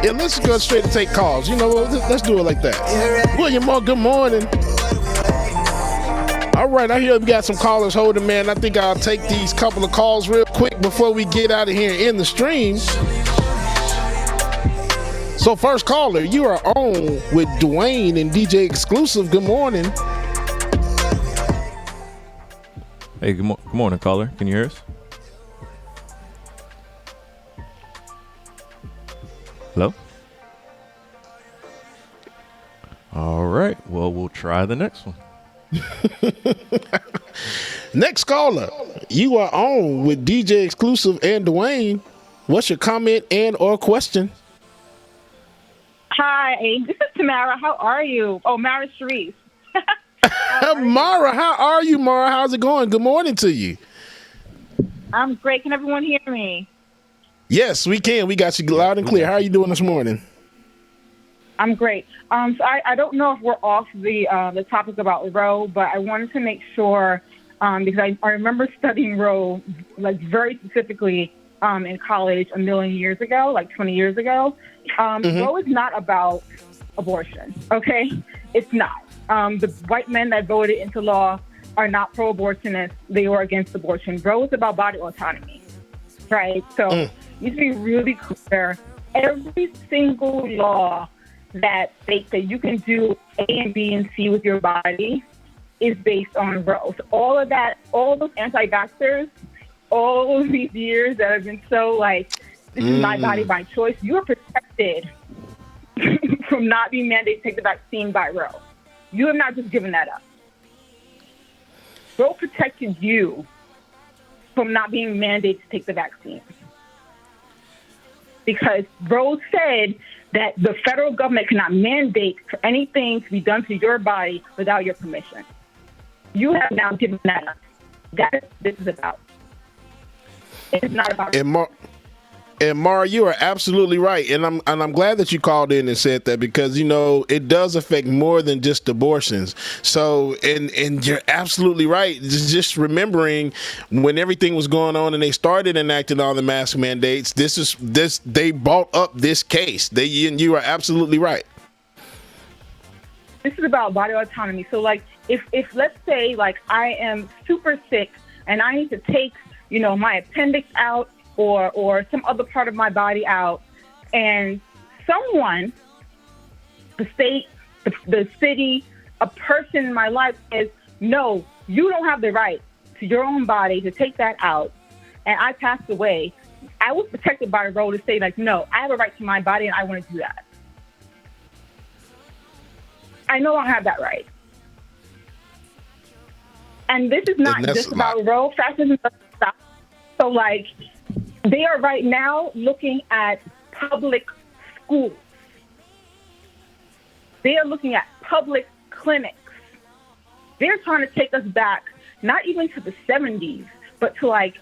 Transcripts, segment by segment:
Yeah, let's go straight to take calls. You know what? Let's do it like that. William Moore, good morning. All right, I hear we got some callers holding, man. I think I'll take these couple of calls real quick before we get out of here in the stream. So first caller, you are on with Dwayne and DJ Exclusive. Good morning. Hey, good morning, caller. Can you hear us? Hello? All right. Well, we'll try the next one. Next caller, you are on with DJ Exclusive and Dwayne. What's your comment and or question? Hi, this is Tamara. How are you? Oh, Mara Sharif. Mara, how are you, Mara? How's it going? Good morning to you. I'm great. Can everyone hear me? Yes, we can. We got you loud and clear. How are you doing this morning? I'm great. So I don't know if we're off the topic about Roe, but I wanted to make sure because I remember studying Roe like very specifically in college a million years ago, like 20 years ago. Roe is not about abortion, okay? It's not. The white men that voted into law are not pro-abortionists. They were against abortion. Roe is about body autonomy, right? So you need to be really clear. Every single law that states that you can do A and B and C with your body is based on Roe. So all of that, all those anti-vaxxers, all of these years that have been so like, this is my body, my choice, you are protected from not being mandated to take the vaccine by Roe. You have not just given that up. Roe protected you from not being mandated to take the vaccine. Because Roe said that the federal government cannot mandate for anything to be done to your body without your permission. You have now given that up. That is what this is about. It's not about... And Mara, you are absolutely right, and I'm glad that you called in and said that because you know it does affect more than just abortions. So, and you're absolutely right. Just remembering when everything was going on and they started enacting all the mask mandates. They brought up this case. And you are absolutely right. This is about body autonomy. So, like, if let's say like I am super sick and I need to take my appendix out. Or some other part of my body out, and someone, the state, the city, a person in my life says, no, you don't have the right to your own body to take that out, and I passed away, I was protected by a Roe to say, like, no, I have a right to my body, and I want to do that. I know I have that right. And this is not just about Roe. Fascism doesn't stop. So, like, they are right now looking at public schools. They are looking at public clinics. They're trying to take us back, not even to the 70s, but to like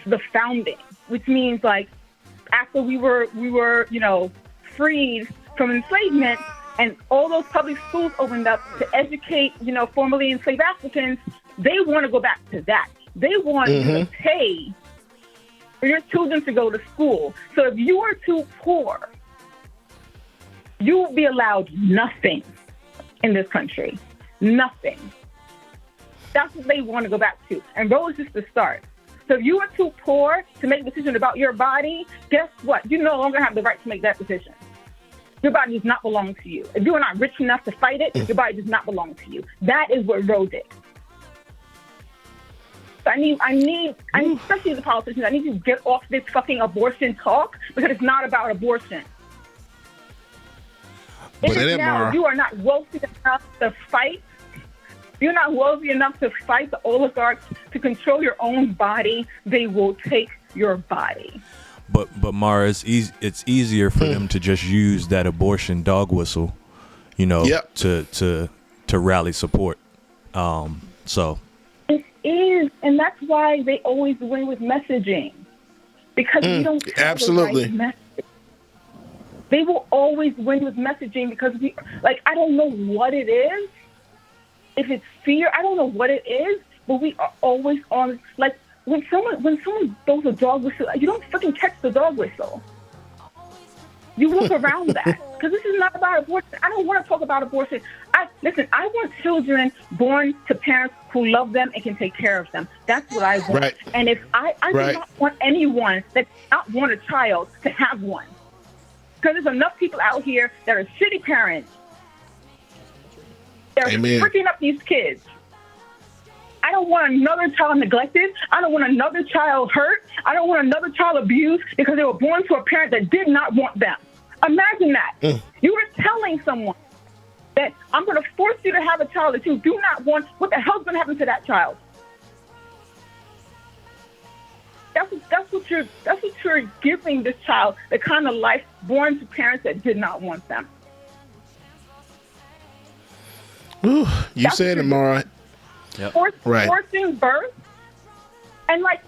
the founding, which means like after we were freed from enslavement and all those public schools opened up to educate, formerly enslaved Africans, they want to go back to that. They want you to pay for your children to go to school. So if you are too poor, you will be allowed nothing in this country. Nothing. That's what they want to go back to. And Roe is just the start. So if you are too poor to make a decision about your body, guess what? You no longer have the right to make that decision. Your body does not belong to you. If you are not rich enough to fight it, your body does not belong to you. That is what Roe did. I need, especially the politicians, I need you to get off this fucking abortion talk because it's not about abortion. You are not wealthy enough to fight. You're not wealthy enough to fight the oligarchs to control your own body. They will take your body. But Mara, it's easier for them to just use that abortion dog whistle, to rally support. So. It is, and that's why they always win with messaging, because we don't tell the right message. They will always win with messaging because I don't know what it is. If it's fear, I don't know what it is, but we are always on, like when someone blows a dog whistle, you don't fucking catch the dog whistle. You walk around that, because this is not about abortion. I don't want to talk about abortion. I want children born to parents who love them and can take care of them. That's what I want. Right. And if I do not want anyone that does not want a child to have one, because there's enough people out here that are shitty parents. They're freaking up these kids. I don't want another child neglected. I don't want another child hurt. I don't want another child abused because they were born to a parent that did not want them. Imagine that. You were telling someone that I'm going to force you to have a child that you do not want. What the hell's going to happen to that child? That's what you're giving this child, the kind of life born to parents that did not want them. Ooh, you said it, Mara. Yep. Forcing birth, and like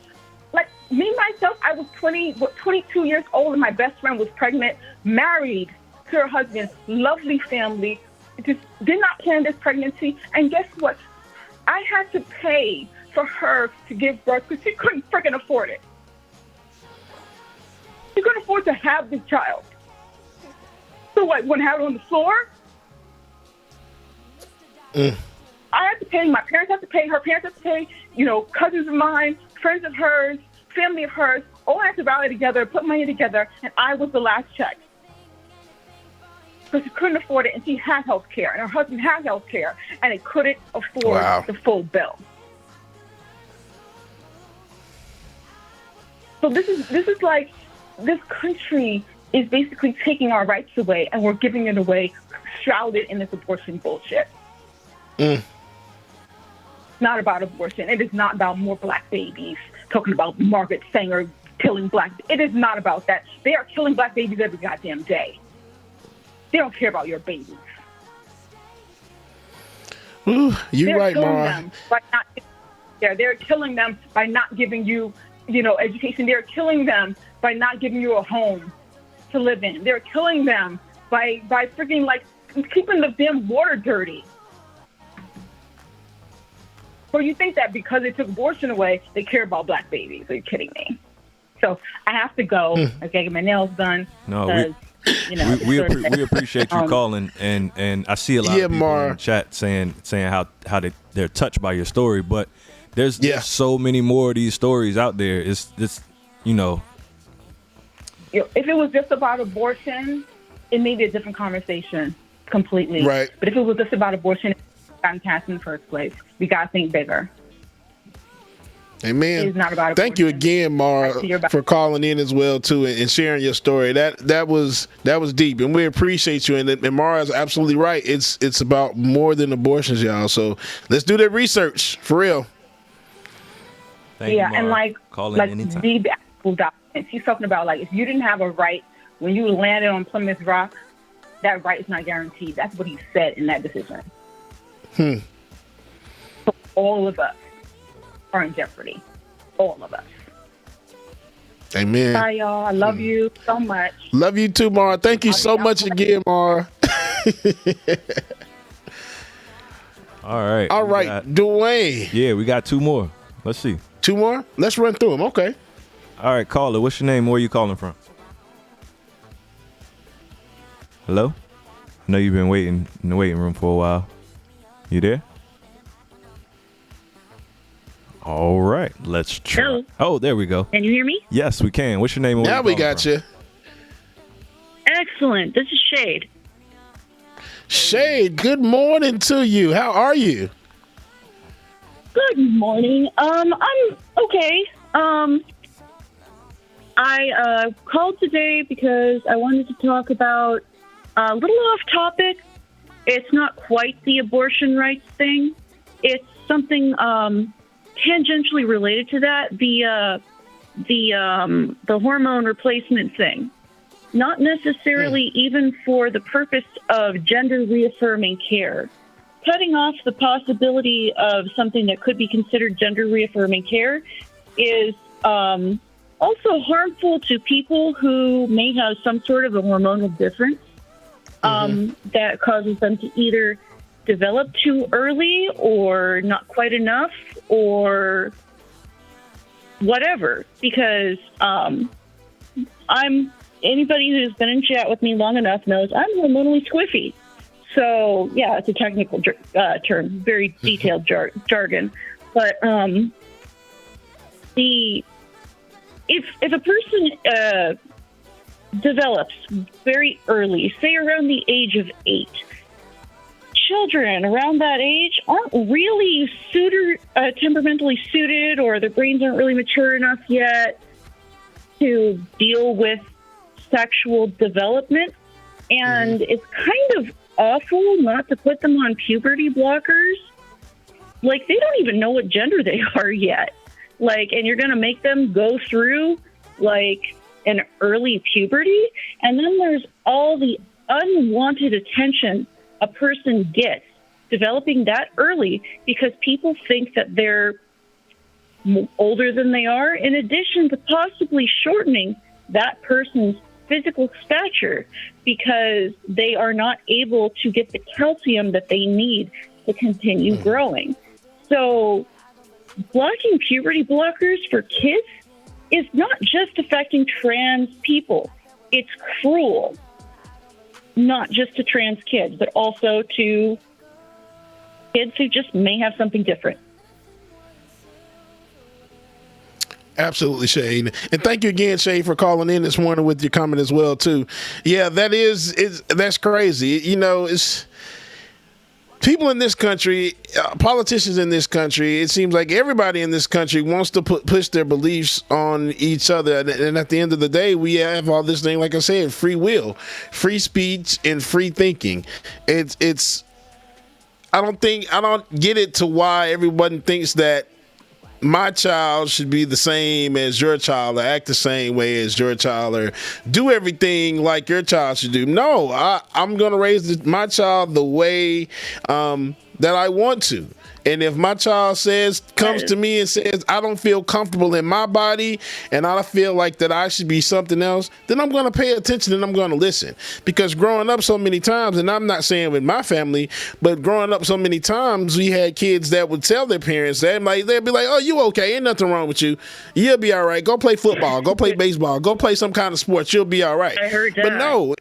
me myself, I was 22 years old, and my best friend was pregnant, married to her husband, lovely family, just did not plan this pregnancy, and guess what? I had to pay for her to give birth because she couldn't freaking afford it. She couldn't afford to have this child. So what? Want to have it on the floor? I had to pay. My parents had to pay. Her parents had to pay. Cousins of mine, friends of hers, family of hers, all had to rally together, put money together, and I was the last check. Because she couldn't afford it, and she had health care, and her husband had health care, and they couldn't afford the full bill. So this is like, this country is basically taking our rights away, and we're giving it away, shrouded in this abortion bullshit. Not about abortion. It is not about more black babies. Talking about Margaret Sanger killing black. It is not about that. They are killing black babies every goddamn day. They don't care about your babies. Ooh, you're right, Mara. They're killing them by not giving you, education. They're killing them by not giving you a home to live in. They're killing them by freaking keeping the damn water dirty. So you think that because they took abortion away, they care about black babies? Are you kidding me? So I have to go. Okay, get my nails done. No, we appreciate you calling, and I see a lot of people in the chat saying how they're touched by your story, but there's so many more of these stories out there. It's if it was just about abortion, it may be a different conversation completely. Right. But if it was just about abortion, gotten passed in the first place. We got to think bigger. Amen. It's not about Thank you again, Mara, for calling in as well too and sharing your story. That was deep, and we appreciate you. And Mara is absolutely right. It's about more than abortions, y'all. So let's do that research for real. Thank you, Mara. And call in anytime. The actual documents. He's talking about if you didn't have a right when you landed on Plymouth Rock, that right is not guaranteed. That's what he said in that decision. So all of us are in jeopardy. All of us. Amen. Bye, y'all. I love you so much. Love you too, Mara. Thank you so much again, Mara. All right. Dwayne. Yeah, we got two more. Let's see. Two more? Let's run through them. Okay. All right, caller. What's your name? Where are you calling from? Hello? I know you've been waiting in the waiting room for a while. You there? All right, let's try. Hello. Oh, there we go. Can you hear me? Yes, we can. What's your name? Now we got you. Excellent. This is Shade. Shade, good morning to you. How are you? Good morning. I'm okay. I called today because I wanted to talk about a little off topic. It's not quite the abortion rights thing. It's something tangentially related to that. The hormone replacement thing. Not necessarily even for the purpose of gender reaffirming care. Cutting off the possibility of something that could be considered gender reaffirming care is also harmful to people who may have some sort of a hormonal difference that causes them to either develop too early or not quite enough or whatever, because anybody who's been in chat with me long enough knows I'm hormonally squiffy. So yeah, it's a technical term, very detailed jargon. But if a person develops very early, say around the age of 8, children around that age aren't really temperamentally suited, or their brains aren't really mature enough yet to deal with sexual development. And it's kind of awful not to put them on puberty blockers. Like, they don't even know what gender they are yet. Like, and you're going to make them go through, like, an early puberty? And then there's all the unwanted attention a person gets developing that early because people think that they're older than they are, in addition to possibly shortening that person's physical stature because they are not able to get the calcium that they need to continue growing. So blocking puberty blockers for kids is not just affecting trans people. It's cruel, not just to trans kids, but also to kids who just may have something different. Absolutely, Shane. And thank you again, Shane, for calling in this morning with your comment as well, too. Yeah, that's crazy. You know, it's people in this country, politicians in this country, it seems like everybody in this country wants to push their beliefs on each other. And at the end of the day, we have all this thing, like I said, free will, free speech, and free thinking. I don't get it to why everyone thinks that my child should be the same as your child, or act the same way as your child, or do everything like your child should do. No, I'm going to raise my child the way that I want to. And if my child comes to me and says, I don't feel comfortable in my body and I feel like that I should be something else, then I'm going to pay attention and I'm going to listen. Because growing up so many times, and I'm not saying with my family, but growing up so many times, we had kids that would tell their parents, they'd be like, oh, you okay? Ain't nothing wrong with you. You'll be all right. Go play football. Go play baseball. Go play some kind of sports. You'll be all right. I heard that. But no.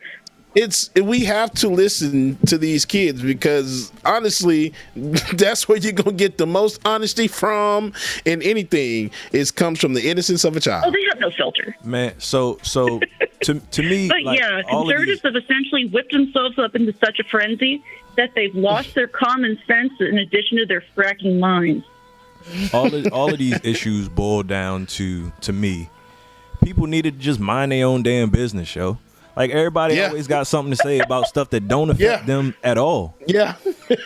We have to listen to these kids because honestly, that's where you're gonna get the most honesty from in anything. It comes from the innocence of a child. Oh, they have no filter, man. So to me, but like, yeah, conservatives have essentially whipped themselves up into such a frenzy that they've lost their common sense in addition to their fracking minds. All of these issues boil down to me, people needed to just mind their own damn business, yo. Like, everybody always got something to say about stuff that don't affect them at all. Yeah.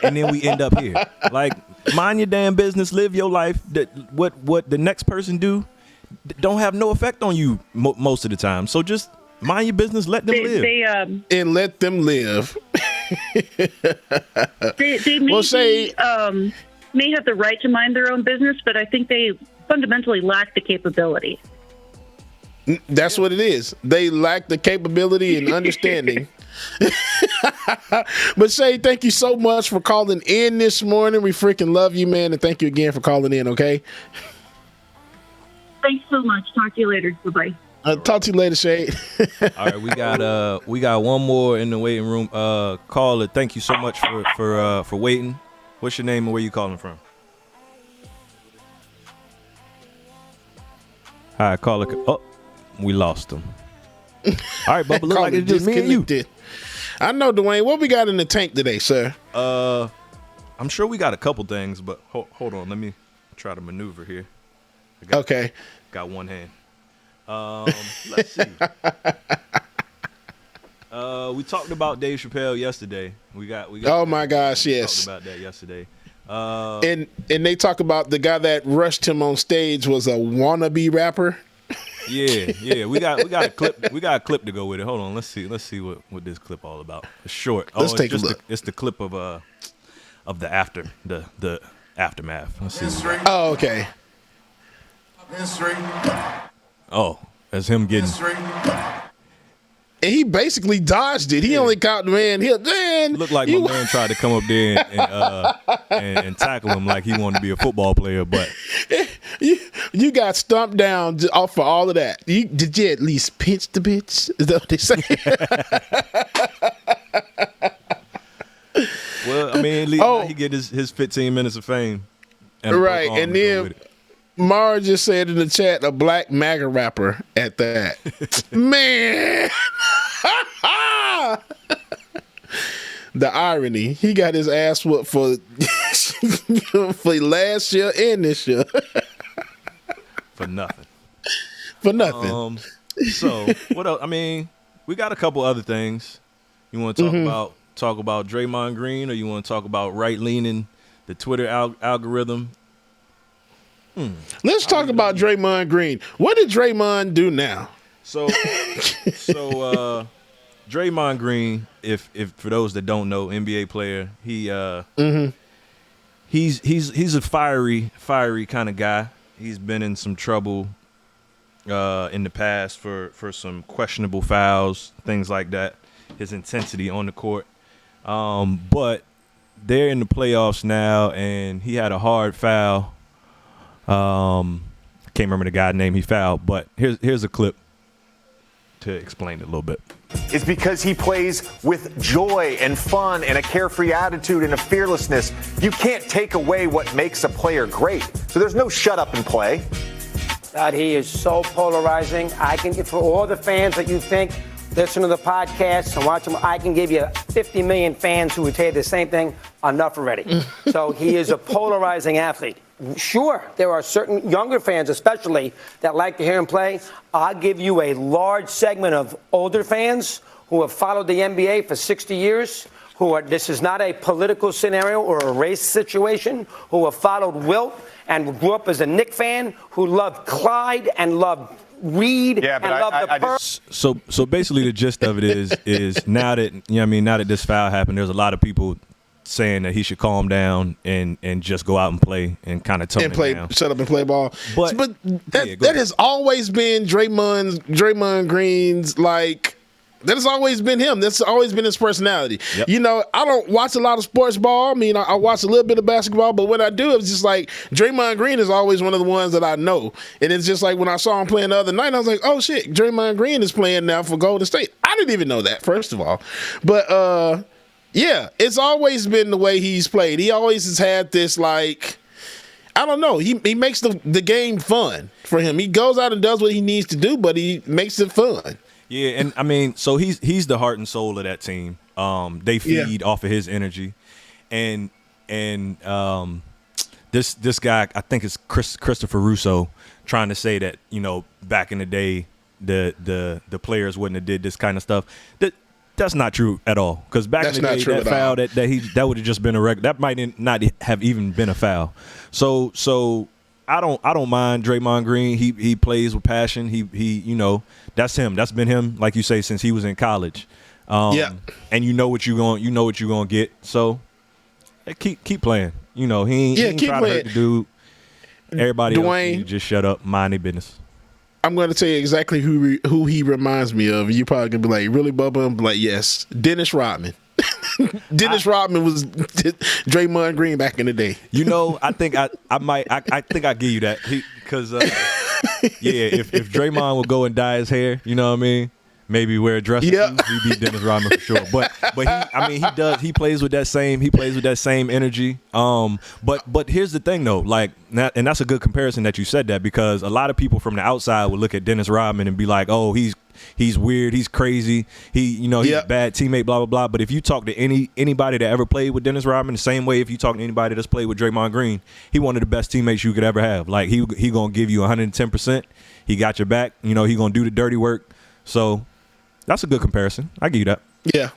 And then we end up here. Like, mind your damn business, live your life. What the next person do don't have no effect on you most of the time. So just mind your business, let them live. And let them live. they may have the right to mind their own business, but I think they fundamentally lack the capability. That's what it is. They lack the capability and understanding. But Shay, thank you so much for calling in this morning. We freaking love you, man, and thank you again for calling in, okay? Thanks so much. Talk to you later. Bye-bye. Talk to you later, Shay. All right, we got one more in the waiting room. Caller, thank you so much for waiting. What's your name and where you calling from? Hi, caller. Oh, we lost him. All right, Bubba, look like it's just me and you. I know, Dwayne. What we got in the tank today, sir? I'm sure we got a couple things, but hold on. Let me try to maneuver here. Okay. Got one hand. Let's see. We talked about Dave Chappelle yesterday. We got. Oh my gosh, yes. We talked about that yesterday. And they talk about the guy that rushed him on stage was a wannabe rapper. Yeah. We got a clip. We got a clip to go with it. Hold on. Let's see what this clip all about. It's short. Let's take a look. It's the clip of the aftermath. Let's see. Oh, okay. History. Oh, that's him getting. History. And he basically dodged it. He only caught the man. Looked like my man tried to come up there and tackle him like he wanted to be a football player, but You got stumped down off for all of that. Did you at least pinch the bitch? Is that what they say? Well, I mean, at least he get his 15 minutes of fame. Right, and then Mara just said in the chat, a black MAGA rapper at that. Man. The irony. He got his ass whooped for last year and this year. For nothing. For nothing. So, what else? I mean, we got a couple other things. You want to talk about Draymond Green, or you want to talk about right-leaning, the Twitter algorithm? Let's talk about Draymond Green. What did Draymond do now? So Draymond Green, if for those that don't know, NBA player, he's a fiery kind of guy. He's been in some trouble in the past for some questionable fouls, things like that. His intensity on the court, but they're in the playoffs now, and he had a hard foul. I can't remember the guy's name he fouled, but here's a clip to explain it a little bit. It's because he plays with joy and fun and a carefree attitude and a fearlessness. You can't take away what makes a player great. So there's no shut up and play. God, he is so polarizing. For all the fans that you think listen to the podcast and watch them, I can give you 50 million fans who would tell you the same thing. Enough already. So he is a polarizing athlete. Sure, there are certain younger fans especially that like to hear him play. I'll give you a large segment of older fans who have followed the NBA for 60 years, this is not a political scenario or a race situation, who have followed Wilt and grew up as a Knicks fan, who loved Clyde and loved Reed and loved the Pearl. So basically the gist of it is now that this foul happened, there's a lot of people saying that he should calm down and just go out and play and kind of tone it down. Shut up and play ball. But that has always been Draymond Green's, like, that has always been him. That's always been his personality. Yep. You know, I don't watch a lot of sports ball. I mean, I watch a little bit of basketball, but when I do, it's just like Draymond Green is always one of the ones that I know. And it's just like when I saw him playing the other night, I was like, oh shit, Draymond Green is playing now for Golden State. I didn't even know that, first of all. But yeah, it's always been the way he's played. He always has had this, like, I don't know. He makes the game fun for him. He goes out and does what he needs to do, but he makes it fun. Yeah, and I mean, so he's the heart and soul of that team. They feed off of his energy, and this guy, I think it's Christopher Russo, trying to say that, you know, back in the day the players wouldn't have did this kind of stuff. That's not true at all. Because back in the day, that foul that would have just been a record. That might not have even been a foul. So I don't mind Draymond Green. He plays with passion. He you know, that's him. That's been him, like you say, since he was in college. And you know what you're gonna get. So keep playing. You know, he ain't trying to hurt the dude. Everybody else, you just shut up, mind their business. I'm going to tell you exactly who he reminds me of. You probably going to be like, really, Bubba? I'm like, yes, Dennis Rodman. Dennis Rodman was Draymond Green back in the day. You know, I think I think I give you that because if Draymond would go and dye his hair, you know what I mean? Maybe wear a dress. He'd be Dennis Rodman for sure. But he plays with that same energy. But here's the thing though, like, and that's a good comparison that you said that, because a lot of people from the outside would look at Dennis Rodman and be like, oh, he's weird, he's crazy, he's a bad teammate, blah blah blah. But if you talk to anybody that ever played with Dennis Rodman, the same way if you talk to anybody that's played with Draymond Green, he one of the best teammates you could ever have. Like he gonna give you 110%. He got your back. You know, he gonna do the dirty work. So that's a good comparison. I give you that. Yeah.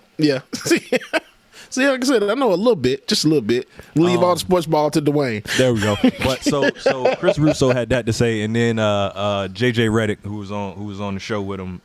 See, like I said, I know a little bit, just a little bit. Leave all the sports ball to Dwayne. There we go. But so Chris Russo had that to say, and then JJ Redick, who was on the show with him,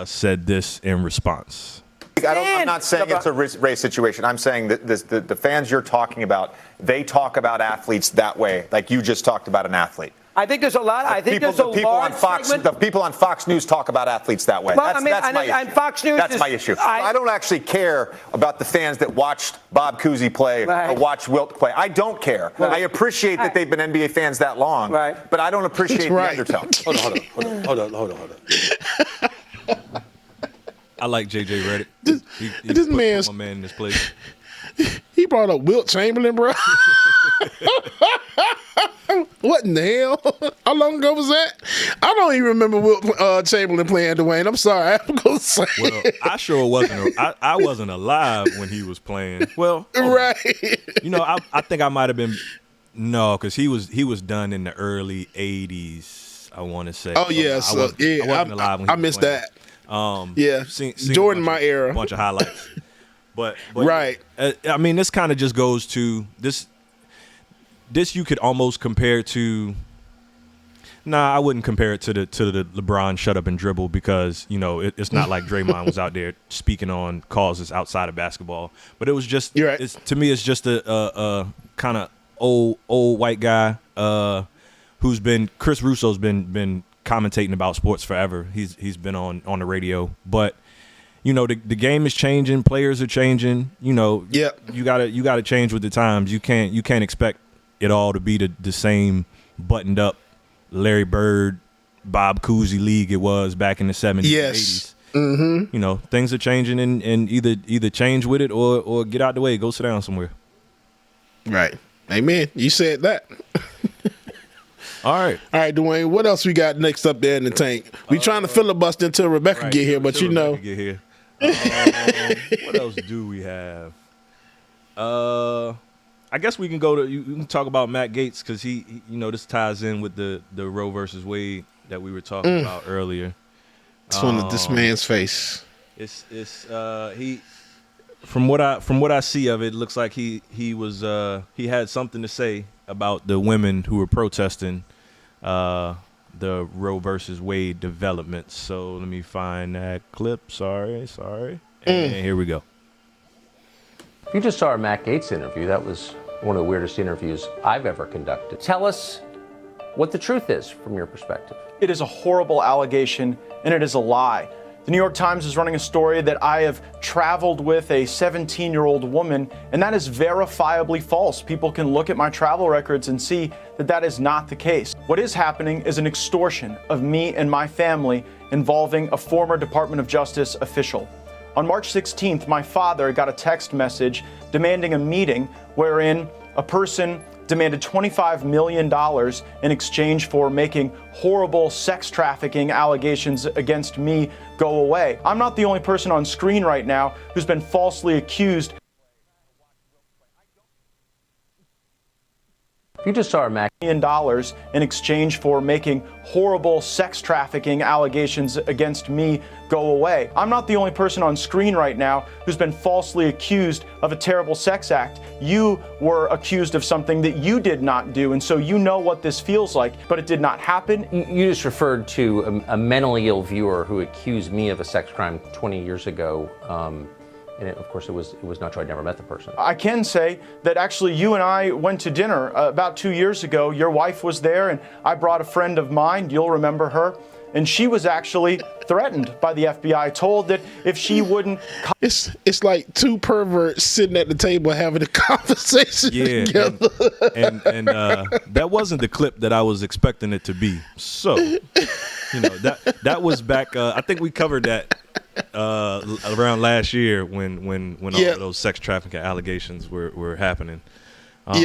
said this in response. I'm not saying it's a race situation. I'm saying that the fans you're talking about, they talk about athletes that way, like you just talked about an athlete. I think there's a lot. I think there's a large segment. The people on Fox News talk about athletes that way. Well, That's my issue. Fox News That's my issue. I don't actually care about the fans that watched Bob Cousy play or watched Wilt play. I don't care. Right. I appreciate that they've been NBA fans that long, but I don't appreciate the undertones. Hold on. I like JJ Redick. This man's my man in this place. He brought up Wilt Chamberlain, bro. What in the hell? How long ago was that? I don't even remember Wilt Chamberlain playing Dwayne. I'm sorry. I'm gonna say. Well, I sure wasn't. I wasn't alive when he was playing. Well, right. You know, I think I might have been. No, because he was done in the early '80s. I want to say. Oh yeah, I wasn't alive when he I missed playing. that. Yeah, seen Jordan, my era. A bunch of highlights. But right. I mean, this kind of just goes to this. This you could almost compare to. Nah, I wouldn't compare it to the LeBron shut up and dribble because you know it's not like Draymond was out there speaking on causes outside of basketball. But it was just to me, it's just a kind of old white guy who's been Chris Russo's been commentating about sports forever. He's been on the radio, but. You know, the game is changing, players are changing, you know, you gotta change with the times. You can't expect it all to be the same buttoned up Larry Bird, Bob Cousy league it was back in the 70s and 80s. Mm-hmm. You know, things are changing and either change with it or get out the way, go sit down somewhere. Right. Amen. You said that. All right, Dwayne. What else we got next up there in the tank? We trying to filibuster until Rebecca get here, but you know. Get here. What else do we have? I guess we can go to. You can talk about Matt Gaetz because he, you know, this ties in with the Roe versus Wade that we were talking about earlier. It's on this man's face. It's he. From what I see of it, looks like he had something to say about the women who were protesting the Roe versus Wade developments. So let me find that clip. Sorry. And here we go. If you just saw our Matt Gaetz interview, that was one of the weirdest interviews I've ever conducted. Tell us what the truth is from your perspective. It is a horrible allegation, and it is a lie. The New York Times is running a story that I have traveled with a 17-year-old woman, and that is verifiably false. People can look at my travel records and see that that is not the case. What is happening is an extortion of me and my family involving a former Department of Justice official. On March 16th, my father got a text message demanding a meeting wherein a person demanded $25 million in exchange for making horrible sex trafficking allegations against me go away. I'm not the only person on screen right now who's been falsely accused. You just saw our Mac $1 in exchange for making horrible sex trafficking allegations against me go away. I'm not the only person on screen right now who's been falsely accused of a terrible sex act. You were accused of something that you did not do, and so you know what this feels like, but it did not happen. You just referred to a mentally ill viewer who accused me of a sex crime 20 years ago. And of course, it was not true. I'd never met the person. I can say that actually you and I went to dinner about 2 years ago. Your wife was there, and I brought a friend of mine. You'll remember her. And she was actually threatened by the FBI, told that if she wouldn't... It's like two perverts sitting at the table having a conversation together. And that wasn't the clip that I was expecting it to be. So, you know, that was back... I think we covered that around last year when all of those sex trafficking allegations were happening. I'm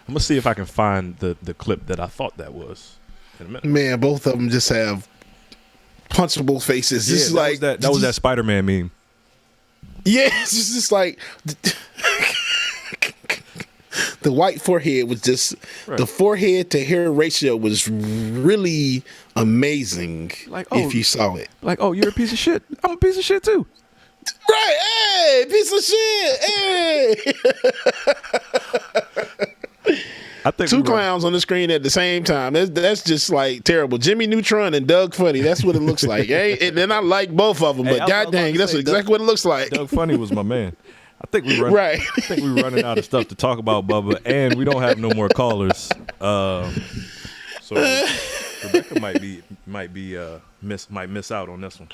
gonna see if I can find the clip that I thought that was in a minute. Man, both of them just have punchable faces. This is like that was that Spider-Man meme. Yeah, it's just like the white forehead was just the forehead to hair ratio was really amazing. Like, if you saw it, like, oh, you're a piece of shit. I'm a piece of shit too. Right? Hey, piece of shit. Hey. I think two clowns on the screen at the same time. That's just like terrible. Jimmy Neutron and Doug Funny. That's what it looks like. And then I like both of them, but god dang, that's exactly what it looks like. Doug Funny was my man. I think we're running out of stuff to talk about, Bubba, and we don't have no more callers. So Rebecca might miss out on this one.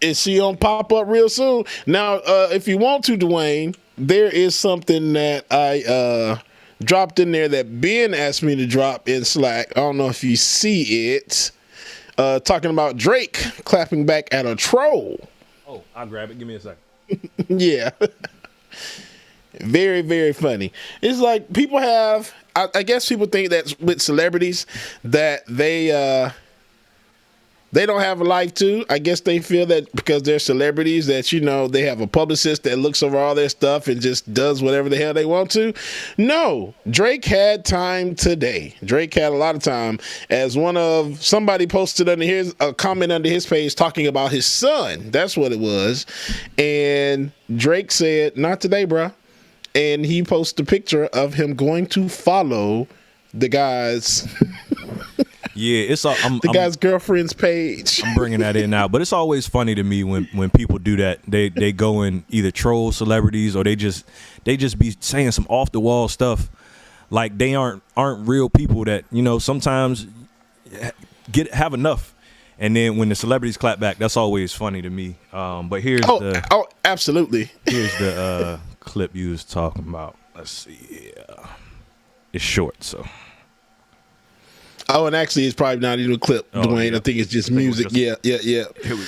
Is she on pop up real soon? Now, if you want to, Dwayne, there is something that I dropped in there that Ben asked me to drop in Slack. I don't know if you see it. Talking about Drake clapping back at a troll. Oh, I'll grab it. Give me a second. Yeah. Very, very funny. It's like people have, I guess people think that with celebrities that they don't have a life too. I guess they feel that because they're celebrities that, you know, they have a publicist that looks over all their stuff and just does whatever the hell they want to. No, Drake had time today. Drake had a lot of time, as somebody posted a comment under his page talking about his son. That's what it was. And Drake said, not today, bruh. And he posted a picture of him going to follow the guy's yeah, it's the guy's girlfriend's page. I'm bringing that in now, but it's always funny to me when people do that. They go and either troll celebrities or they just be saying some off the wall stuff, like they aren't real people that, you know, sometimes have enough. And then when the celebrities clap back, that's always funny to me. But here's absolutely. Here's the clip you was talking about. Let's see. It's short, so. Oh, and actually, it's probably not even a clip, Dwayne. Yeah. I think it's just music. Yeah. Here we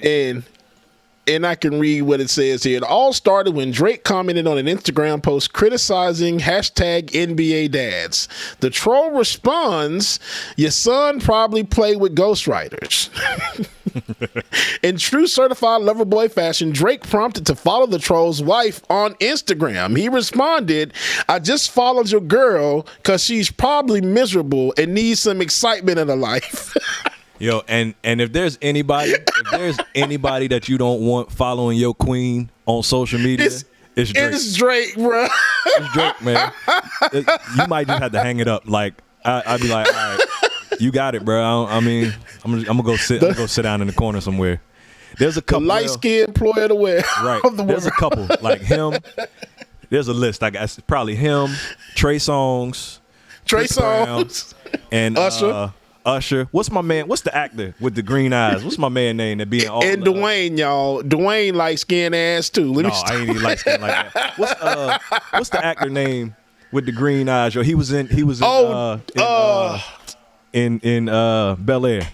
go. And I can read what it says here. It all started when Drake commented on an Instagram post criticizing #NBA dads. The troll responds, "Your son probably played with ghostwriters." In true certified lover boy fashion, Drake prompted to follow the troll's wife on Instagram. He responded, "I just followed your girl because she's probably miserable and needs some excitement in her life." Yo, and if there's anybody that you don't want following your queen on social media, it's Drake. It's Drake, bro. It's Drake, man. You might just have to hang it up. Like I'd be like, all right, you got it, bro. I'm gonna go sit down in the corner somewhere. There's a couple the light skinned employer of the world. Right. There's a couple like him. There's a list. I guess probably him, Trey Songz, and Usher. What's my man? What's the actor with the green eyes? What's my man name that be in all? And Dwayne, y'all. Dwayne light skinned ass too. I ain't even light skinned like that. What's the actor name with the green eyes? Yo, he was in Bel Air.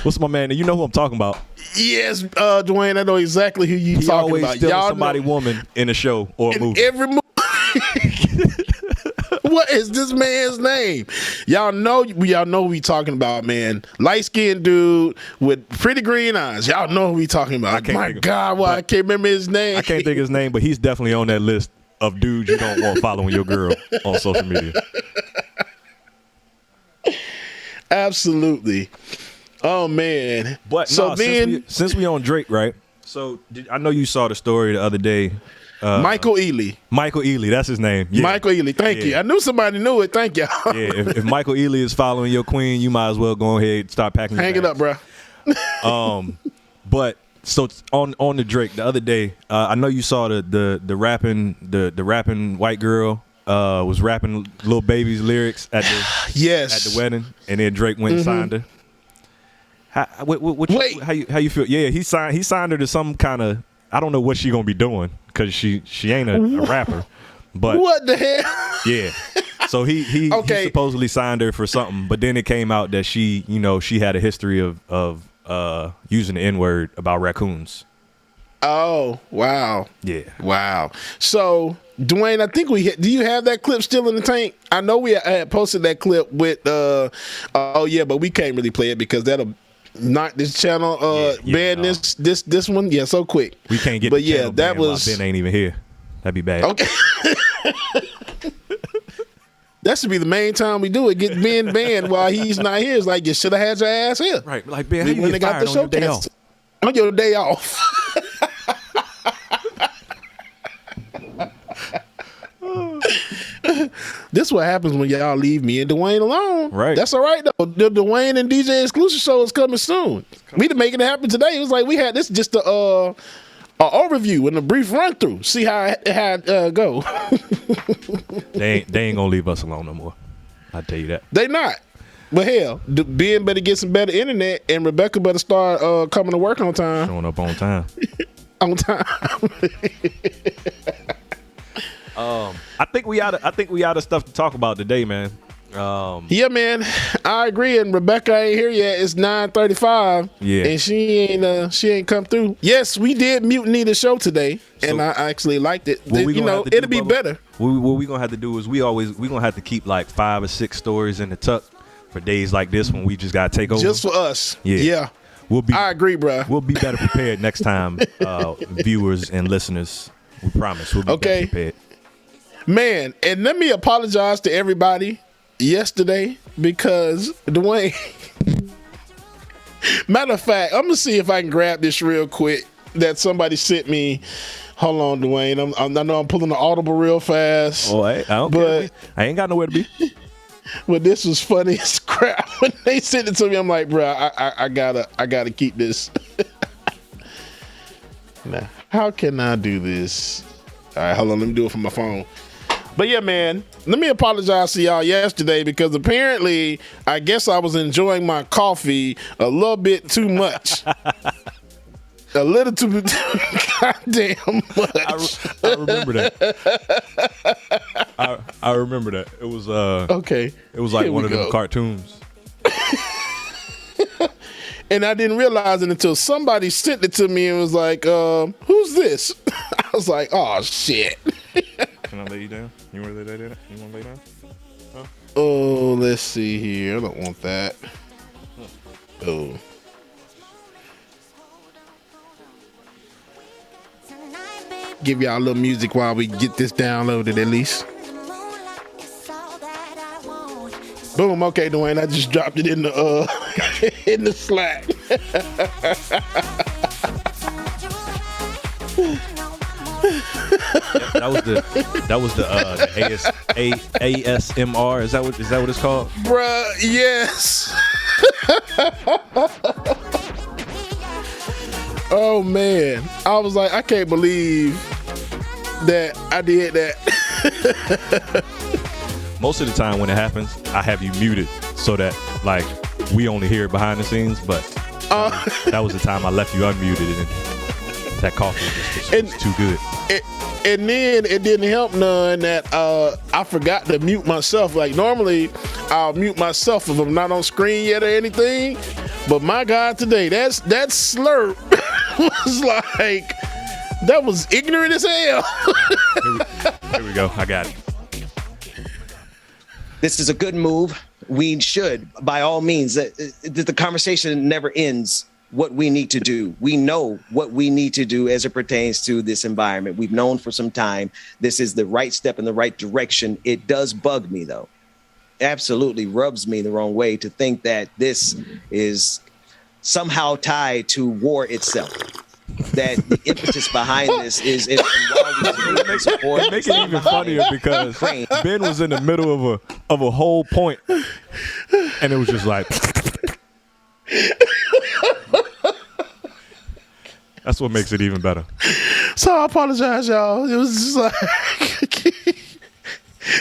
What's my man? You know who I'm talking about? Yes, Dwayne. I know exactly who you talking about. He always somebody woman in a show or a movie. Every movie. What is this man's name? Y'all know who we talking about, man. Light-skinned dude with pretty green eyes. Y'all know who we talking about. My God, I can't remember his name. I can't think of his name, but he's definitely on that list of dudes you don't want following your girl on social media. Absolutely. Oh, man. But so since we on Drake, right? So I know you saw the story the other day. Michael Ealy. Michael Ealy, that's his name. Yeah. Michael Ealy, thank you. I knew somebody knew it. Thank y'all. Yeah, if Michael Ealy is following your queen, you might as well go ahead and start packing your bags. Hang it up, bro. But so on the Drake the other day, I know you saw the rapping white girl was rapping Lil Baby's lyrics at the wedding, and then Drake went and signed her. How you feel? Yeah, he signed her to some kind of, I don't know what she gonna be doing because she ain't a rapper. But what the hell? Yeah. So he supposedly signed her for something, but then it came out that she had a history of using the N-word about raccoons. Oh, wow. Yeah. Wow. So, Dwayne, I think do you have that clip still in the tank? I know we had posted that clip with but we can't really play it because that'll knock this channel ban this one so quick. We can't get the channel banned while Ben ain't even here. That'd be bad. Okay. That should be the main time we do it. Get Ben banned while he's not here. It's like, you should have had your ass here. Right. Like, Ben, how you get fired on your day off? On your day off. This is what happens when y'all leave me and Dwayne alone. Right. That's all right, though. The Dwayne and DJ exclusive show is coming soon. We didn't make it happen today. It was like we had this just a overview and a brief run through. See how it go. They ain't gonna leave us alone no more. I tell you that. They not. But hell, Ben better get some better internet, and Rebecca better start coming to work on time. Showing up on time. On time. I think we out of stuff to talk about today, man. Yeah, man, I agree. And Rebecca ain't here yet. It's 9:35. Yeah, and she ain't come through. Yes, we did mutiny the show today, and I actually liked it. It'll be better. What we gonna have to do is we gonna have to keep like 5 or 6 stories in the tuck for days like this when we just gotta take over. Just for us. Yeah. I agree, bro. We'll be better prepared next time, viewers and listeners. We promise. We'll be better prepared. Man, and let me apologize to everybody yesterday because Dwayne. Matter of fact, I'm gonna see if I can grab this real quick that somebody sent me. Hold on, Dwayne. I know I'm pulling the audible real fast. Oh, I don't care. I ain't got nowhere to be. But this was funny as crap when they sent it to me. I'm like, bro, I gotta keep this. Now, how can I do this? All right, hold on. Let me do it from my phone. But yeah, man, let me apologize to y'all yesterday because apparently, I guess I was enjoying my coffee a little bit too much. A little too goddamn much. I remember that. I remember that. It was okay. It was like one of them cartoons. And I didn't realize it until somebody sent it to me and was like, "Who's this?" I was like, "Oh shit." Can I lay you down? You want to lay down? You want to lay down? Huh? Oh, let's see here. I don't want that. Oh. Give y'all a little music while we get this downloaded at least. Boom. Okay, Dwayne. I just dropped it in the in the Slack. That was the ASMR. Is that what it's called? Bruh, yes. Oh man, I was like, I can't believe that I did that. Most of the time when it happens, I have you muted so that like we only hear it behind the scenes. But that was the time I left you unmuted, and that coffee was too good. And then it didn't help none that I forgot to mute myself. Like normally, I'll mute myself if I'm not on screen yet or anything. But my God, today that slurp was like that was ignorant as hell. Here we go. I got it. This is a good move. We should, by all means, the conversation never ends. What we need to do. We know what we need to do as it pertains to this environment. We've known for some time. This is the right step in the right direction. It does bug me, though. Absolutely rubs me the wrong way to think that this is somehow tied to war itself. That the impetus behind this is support. Make it even funnier because Ben was in the middle of a whole point, and it was just like. That's what makes it even better. So I apologize, y'all. It was just like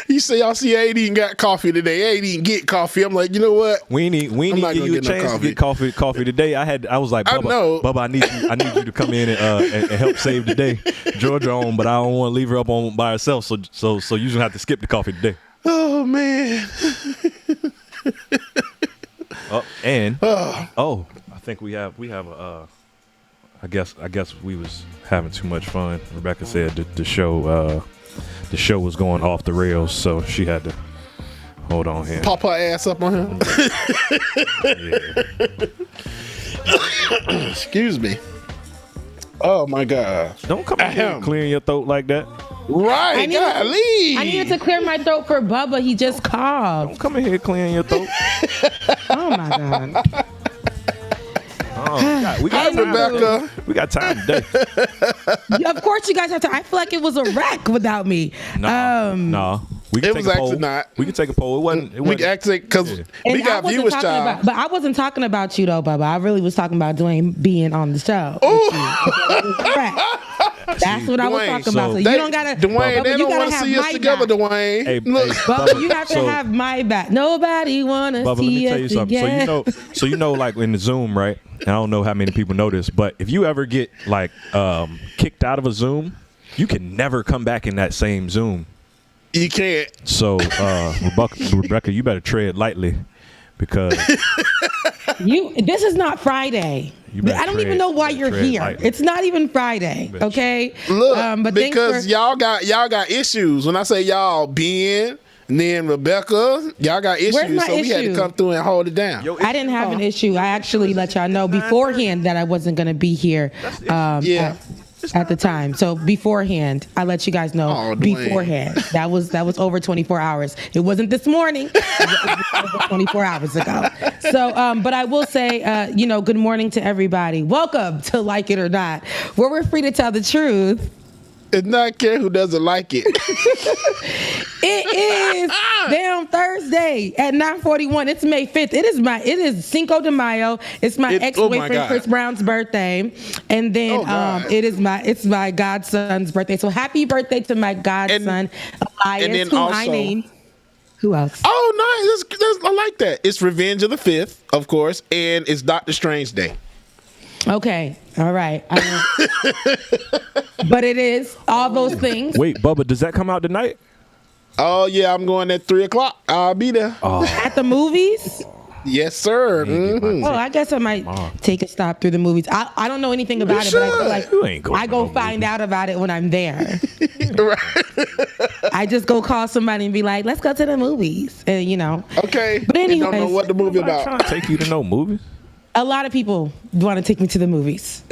you say y'all see I ain't even got coffee today. I ain't even get coffee. I'm like, you know what? We ain't give you a chance to get coffee today. I was like, Bubba, I need you to come in and help save the day. Georgia on, but I don't want to leave her up on by herself. So you just have to skip the coffee today. Oh man. I think we have a. I guess we was having too much fun. Rebecca said the show was going off the rails, so she had to hold on here. Pop her ass up on him. Excuse me. Oh my God! Don't come in here clearing your throat like that. Right, I needed to clear my throat for Bubba. He just called. Don't come in here clearing your throat. Oh my God. We got time, Rebecca. We got time today. Of course, you guys have to. I feel like it was a wreck without me. No. It was actually not. We can take a poll. It wasn't. We can actually because we got viewers, child. But I wasn't talking about you though, Bubba. I really was talking about Dwayne being on the show. That's what I was talking about. So you don't gotta, Dwayne. They don't want to see us together, Dwayne. Hey, Bubba, you have to have my back. Nobody want to see us together. So you know, like in the Zoom, right? And I don't know how many people know this, but if you ever get like kicked out of a Zoom, you can never come back in that same Zoom. You can't. So Rebecca, you better tread lightly because this is not Friday. I don't even know why you're here. Lightly. It's not even Friday, okay? Look, but because y'all got issues. When I say y'all, Ben, and then Rebecca, y'all got issues, so we had to come through and hold it down. I didn't have an issue. I actually let y'all know beforehand that I wasn't going to be here. At the time. So beforehand, I let you guys know beforehand. That was over 24 hours. It wasn't this morning. It was over 24 hours ago. So, but I will say, good morning to everybody. Welcome to Like It or Not, where we're free to tell the truth. And not care who doesn't like it. It is damn Thursday at 9:41. It's May 5th. It is Cinco de Mayo. It's my ex-boyfriend Chris Brown's birthday, and then it's my godson's birthday. So happy birthday to my godson Elias, who I named. Who else? Oh, nice. I like that. It's Revenge of the 5th, of course, and it's Doctor Strange Day. Okay. All right. But it is all those things. Wait, Bubba, does that come out tonight? Oh, yeah. I'm going at 3 o'clock. I'll be there. At the movies? Yes, sir. Mm-hmm. I guess I might take a stop through the movies. I don't know anything about it, but I feel like I go find out about it when I'm there. I just go call somebody and be like, let's go to the movies. And, Okay. But anyways. You don't know what the movie about. Trying to take you to know movies? A lot of people want to take me to the movies.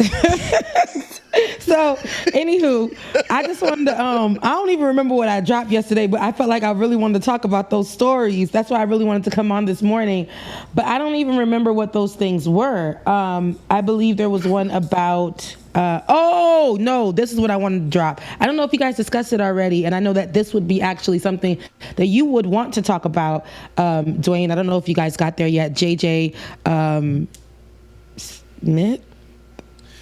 So, anywho, I just wanted to, I don't even remember what I dropped yesterday, but I felt like I really wanted to talk about those stories. That's why I really wanted to come on this morning. But I don't even remember what those things were. I believe there was one about, this is what I wanted to drop. I don't know if you guys discussed it already, and I know that this would be actually something that you would want to talk about, Dwayne. I don't know if you guys got there yet. JJ Smith?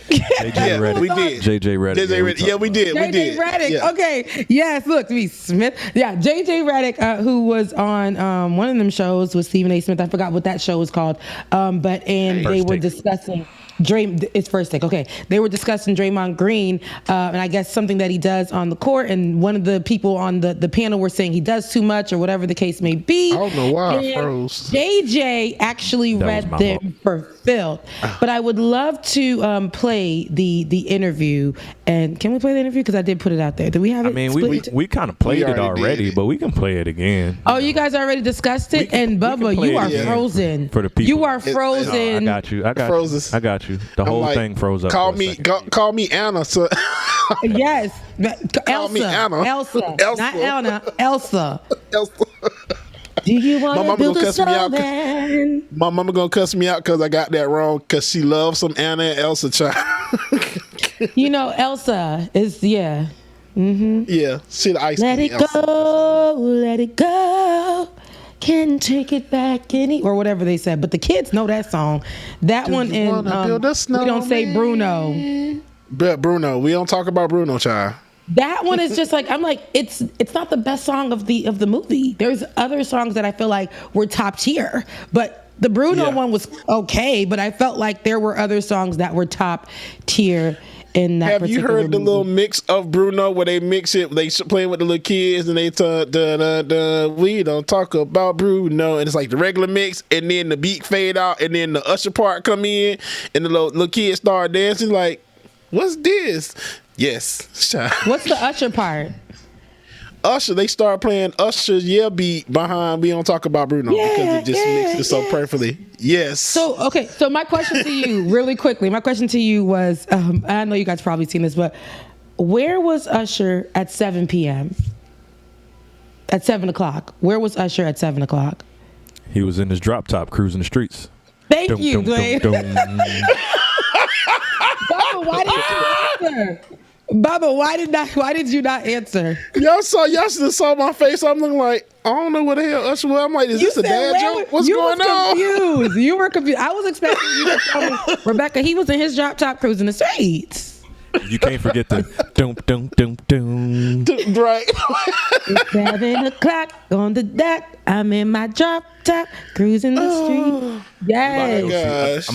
JJ Redick. We did. JJ Redick. Yeah, we did. JJ Redick. Yeah. Okay. Yes. Look, me Smith. Yeah. JJ Redick, who was on one of them shows with Stephen A. Smith. I forgot what that show was called. They were discussing it's First Take. Okay. They were discussing Draymond Green, and I guess something that he does on the court. And one of the people on the panel were saying he does too much or whatever the case may be. I don't know why I froze. JJ actually read them for Phil. But I would love to play the interview. And can we play the interview? Because I did put it out there. Do we have it? I mean, we kind of played it already, but we can play it again. Oh, you guys already discussed it? And Bubba, you are frozen. For the people. You are frozen. I got you. I got you. The whole thing froze up. Call me Anna. So. Yes. Call me Anna. Elsa. Not Anna. Elsa. Do you want to build a snowman? My mama gonna cuss me out because I got that wrong. Because she loves some Anna and Elsa child. Elsa is Mm-hmm. Yeah, she the ice. Let it go, let it go. Can't take it back or whatever they said. But the kids know that song. That one in we don't say Bruno. But Bruno, we don't talk about Bruno, child. That one is just like, I'm like, it's not the best song of the movie. There's other songs that I feel like were top tier, but the Bruno one was okay. But I felt like there were other songs that were top tier in that. Have you heard the little mix of Bruno where they mix it? They playing with the little kids and they we don't talk about Bruno, and it's like the regular mix, and then the beat fade out, and then the Usher part come in, and the little kids start dancing. Like, what's this? Yes. What's the Usher part? Usher, they start playing Usher's beat behind We Don't Talk About Bruno because it just mixes it so perfectly. Yes. So my question to you really quickly, was, I know you guys probably seen this, but where was Usher at 7 p.m.? At 7 o'clock? Where was Usher at 7 o'clock? He was in his drop top cruising the streets. Thank you, Dwayne. Bubba, why did you answer? Bubba, why did you not answer? Y'all should have saw my face. I'm looking like, I don't know what the hell Usher was. I'm like, is this a dad joke? What's going on? You were confused. I was expecting you to tell me, Rebecca, he was in his drop top cruising the streets. You can't forget the doom doom doom doom. Right. It's 7:00 on the dot. I'm in my drop top, cruising the street. Yes.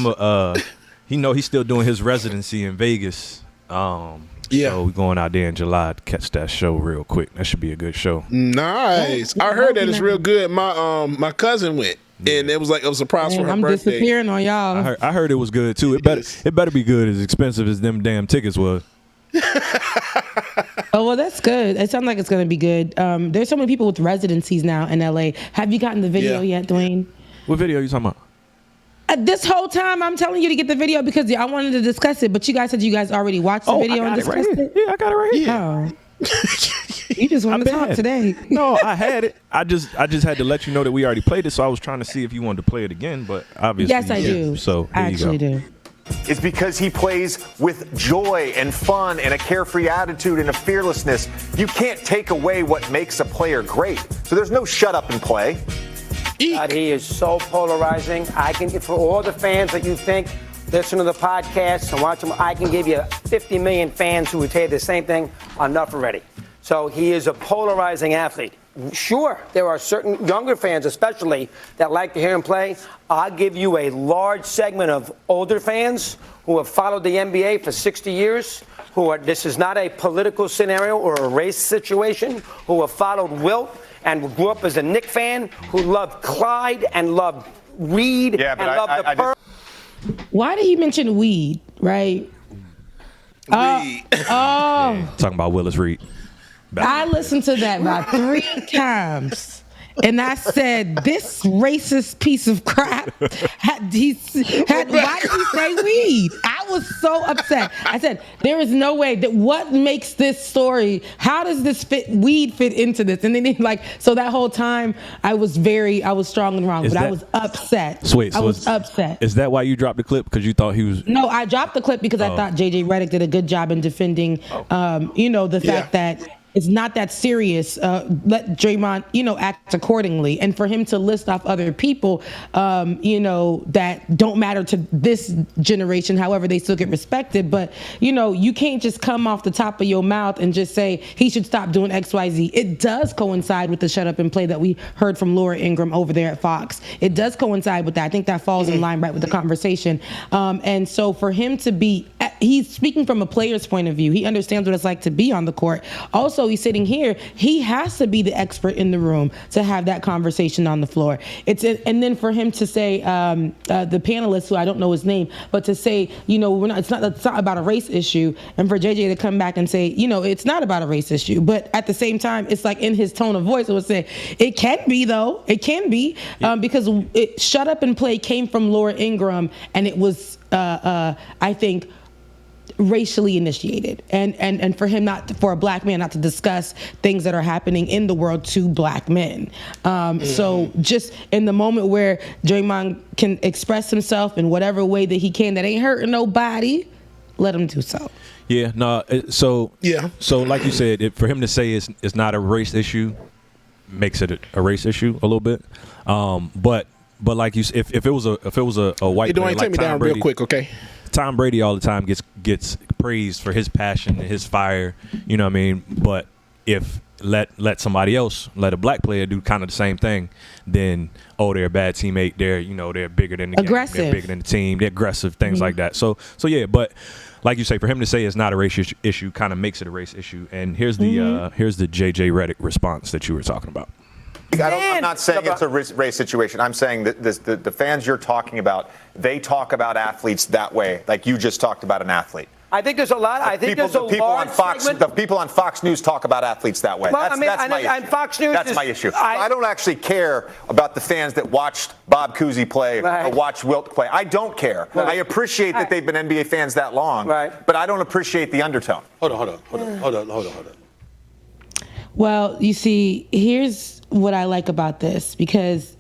He's still doing his residency in Vegas. So we're going out there in July to catch that show real quick. That should be a good show. Nice. I heard that it's real good. My cousin went. And it was a surprise for her birthday. I'm disappearing on y'all. I heard it was good too. It better be good, as expensive as them damn tickets was. Oh, well, that's good. It sounds like it's going to be good. There's so many people with residencies now in LA. Have you gotten the video yet, Dwayne? What video are you talking about? This whole time I'm telling you to get the video because I wanted to discuss it, but you guys said you guys already watched the video and discussed it. Yeah, I got it right here. Oh. You just want to talk today. No, I had it. I just had to let you know that we already played it, so I was trying to see if you wanted to play it again, but obviously yes, I do. So I actually do. It's because he plays with joy and fun and a carefree attitude and a fearlessness. You can't take away what makes a player great. So there's no shut up and play. God, he is so polarizing. For all the fans that you think listen to the podcast and watch them, I can give you 50 million fans who would tell you the same thing. Enough already. So he is a polarizing athlete. Sure, there are certain younger fans especially that like to hear him play. I'll give you a large segment of older fans who have followed the NBA for 60 years, this is not a political scenario or a race situation, who have followed Wilt and grew up as a Knicks fan, who loved Clyde and loved Reed and loved the Pearl. Why did he mention weed, right? Weed. Talking about Willis Reed. I listened to that about 3 times. And I said, this racist piece of crap, why did he say weed? I was so upset. I said, there is no way that what makes this story, how does this weed fit into this? And then so that whole time I was strong and wrong, I was upset. Sweet. I was upset. Is that why you dropped the clip? Because you thought he was... No, I dropped the clip because I thought JJ Redick did a good job in defending, the fact that it's not that serious. Let Draymond, act accordingly. And for him to list off other people, that don't matter to this generation, however, they still get respected. But, you can't just come off the top of your mouth and just say he should stop doing X, Y, Z. It does coincide with the shut up and play that we heard from Laura Ingraham over there at Fox. It does coincide with that. I think that falls in line right with the conversation. And so for him to he's speaking from a player's point of view. He understands what it's like to be on the court. Also, he's sitting here. He has to be the expert in the room to have that conversation on the floor. And then for him to say, the panelist, who I don't know his name, but to say, it's not about a race issue, and for JJ to come back and say, it's not about a race issue, but at the same time, it's like in his tone of voice, it would say, it can be though. It can be because shut up and play came from Laura Ingraham, and it was, I think, racially initiated, and for a black man not to discuss things that are happening in the world to black men. So just in the moment where Draymond can express himself in whatever way that he can, that ain't hurting nobody, let him do so. Yeah, no. So like you said, for him to say it's not a race issue makes it a race issue a little bit. But like you, if it was a white man, like take me down Brady, real quick, okay? Tom Brady all the time gets praised for his passion and his fire, you know what I mean? But if let somebody else, let a black player do kind of the same thing, then they're a bad teammate, they're bigger than the aggressive game, they're bigger than the team, they're aggressive, things like that. So yeah, but like you say, for him to say it's not a race issue kind of makes it a race issue. And here's the JJ Redick response that you were talking about. I'm not saying it's a race situation. I'm saying that the fans you're talking about, they talk about athletes that way, like you just talked about an athlete. I think there's a lot. I think there's a large segment. The people on Fox News talk about athletes that way. Well, that's my issue. And Fox News that's my issue. I don't actually care about the fans that watched Bob Cousy play or watched Wilt play. I don't care. I appreciate that they've been NBA fans that long, but I don't appreciate the undertone. Hold on. Well, you see, here's what I like about this, because,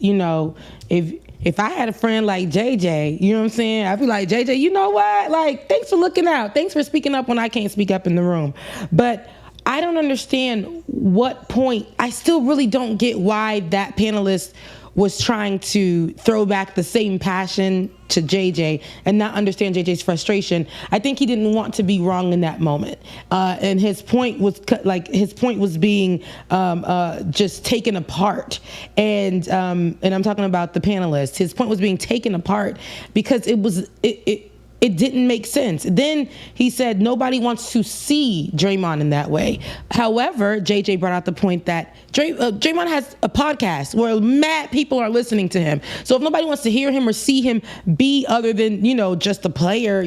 if I had a friend like JJ, you know what I'm saying? I'd be like, JJ, you know what? Like, thanks for looking out. Thanks for speaking up when I can't speak up in the room. But I don't understand what point. I still really don't get why that panelist was trying to throw back the same passion to JJ and not understand JJ's frustration. I think he didn't want to be wrong in that moment, and his point was being just taken apart. And I'm talking about the panelists. His point was being taken apart because it didn't make sense. Then he said nobody wants to see Draymond in that way. However, JJ brought out the point that Draymond has a podcast where mad people are listening to him. So if nobody wants to hear him or see him be other than, just a player,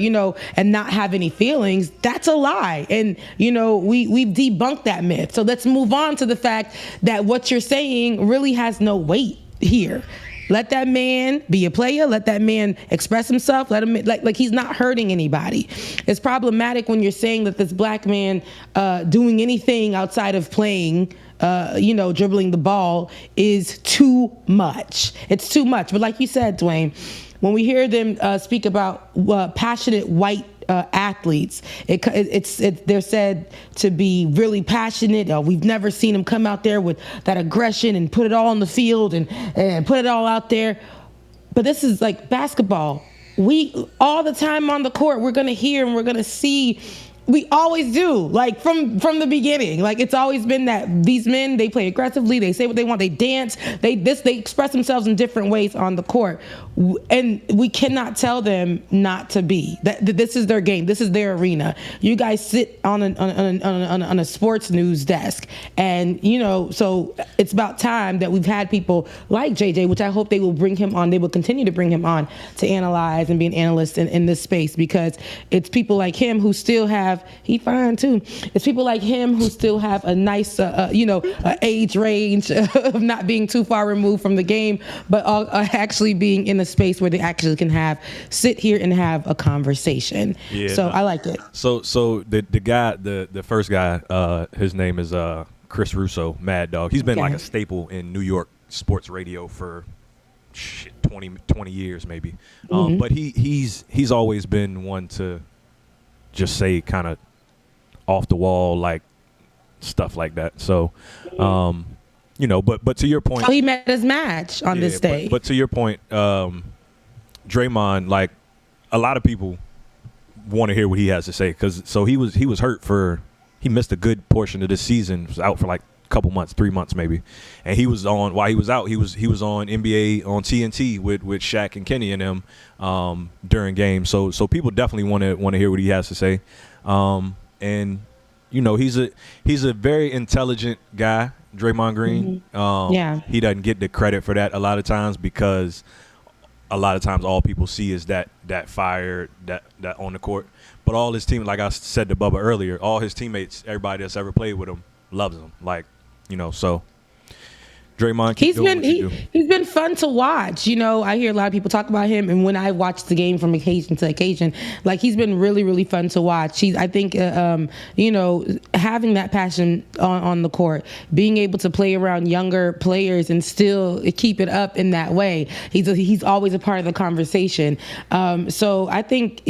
and not have any feelings, that's a lie. And, we've debunked that myth. So let's move on to the fact that what you're saying really has no weight here. Let that man be a player. Let that man express himself. Let him like he's not hurting anybody. It's problematic when you're saying that this black man doing anything outside of playing, dribbling the ball is too much. It's too much. But like you said, Dwayne, when we hear them speak about passionate white athletes, they're said to be really passionate. We've never seen them come out there with that aggression and put it all on the field and put it all out there. But this is like basketball. We all the time on the court, we're gonna hear and we're gonna see. We always do, like from the beginning. Like it's always been that these men, they play aggressively, they say what they want, they dance, they express themselves in different ways on the court, and we cannot tell them not to be. That this is their game, this is their arena. You guys sit on a sports news desk, and so it's about time that we've had people like JJ, which I hope they will bring him on. They will continue to bring him on to analyze and be an analyst in this space, because it's people like him who still have. He fine too. It's people like him who still have a nice, age range of not being too far removed from the game, but actually being in a space where they actually can sit here and have a conversation. Yeah. So I like it. So the guy, the first guy, his name is Chris Russo, Mad Dog. He's been like a staple in New York sports radio for 20 years maybe. But he's always been one to just say kind of off the wall, like stuff like that. So, but to your point. So he met his match on this day. But to your point, Draymond, like a lot of people want to hear what he has to say. He was hurt he missed a good portion of the season, was out for like a couple months, 3 months maybe. And he was on, while he was out, he was on NBA on TNT with Shaq and Kenny and them during games. So people definitely want to hear what he has to say. And he's a very intelligent guy, Draymond Green. He doesn't get the credit for that a lot of times, because a lot of times all people see is that fire that on the court. But all his team, like I said to Bubba earlier, all his teammates, everybody that's ever played with him, loves him. Like, so Draymond, he's been fun to watch. I hear a lot of people talk about him, and when I watch the game from occasion to occasion, like he's been really, really fun to watch. I think having that passion on the court, being able to play around younger players and still keep it up in that way. He's always a part of the conversation. So I think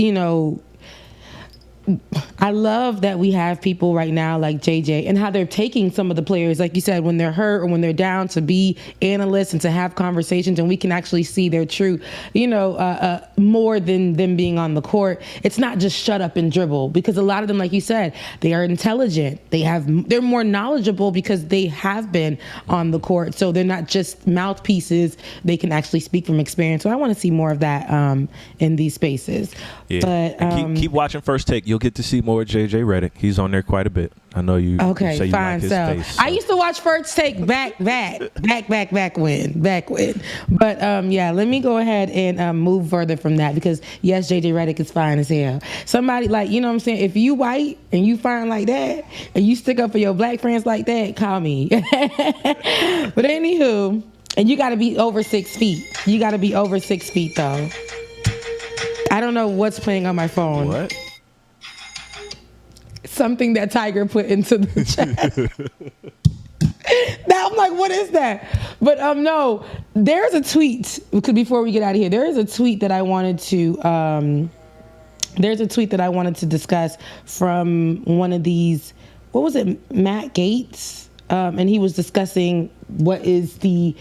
I love that we have people right now like JJ and how they're taking some of the players, like you said, when they're hurt or when they're down, to be analysts and to have conversations, and we can actually see their true, more than them being on the court. It's not just shut up and dribble, because a lot of them, like you said, they are intelligent. They're more knowledgeable because they have been on the court. So they're not just mouthpieces. They can actually speak from experience. So I want to see more of that in these spaces. Yeah. But keep watching First Take. You'll get to see more of JJ Redick. He's on there quite a bit. I know you. Okay, say you fine. like his face, so. I used to watch First Take back when. But let me go ahead and move further from that, because yes, JJ Redick is fine as hell. Somebody like, what I'm saying, if you white and you fine like that and you stick up for your black friends like that, call me. But anywho, and you got to be over 6 feet. You got to be over 6 feet though. I don't know what's playing on my phone. What? Something that Tiger put into the chat. Now I'm like, what is that? But no, there's a tweet. Before we get out of here, there is a tweet that I wanted to. There's a tweet that I wanted to discuss from one of these. What was it, Matt Gaetz? And he was discussing what is the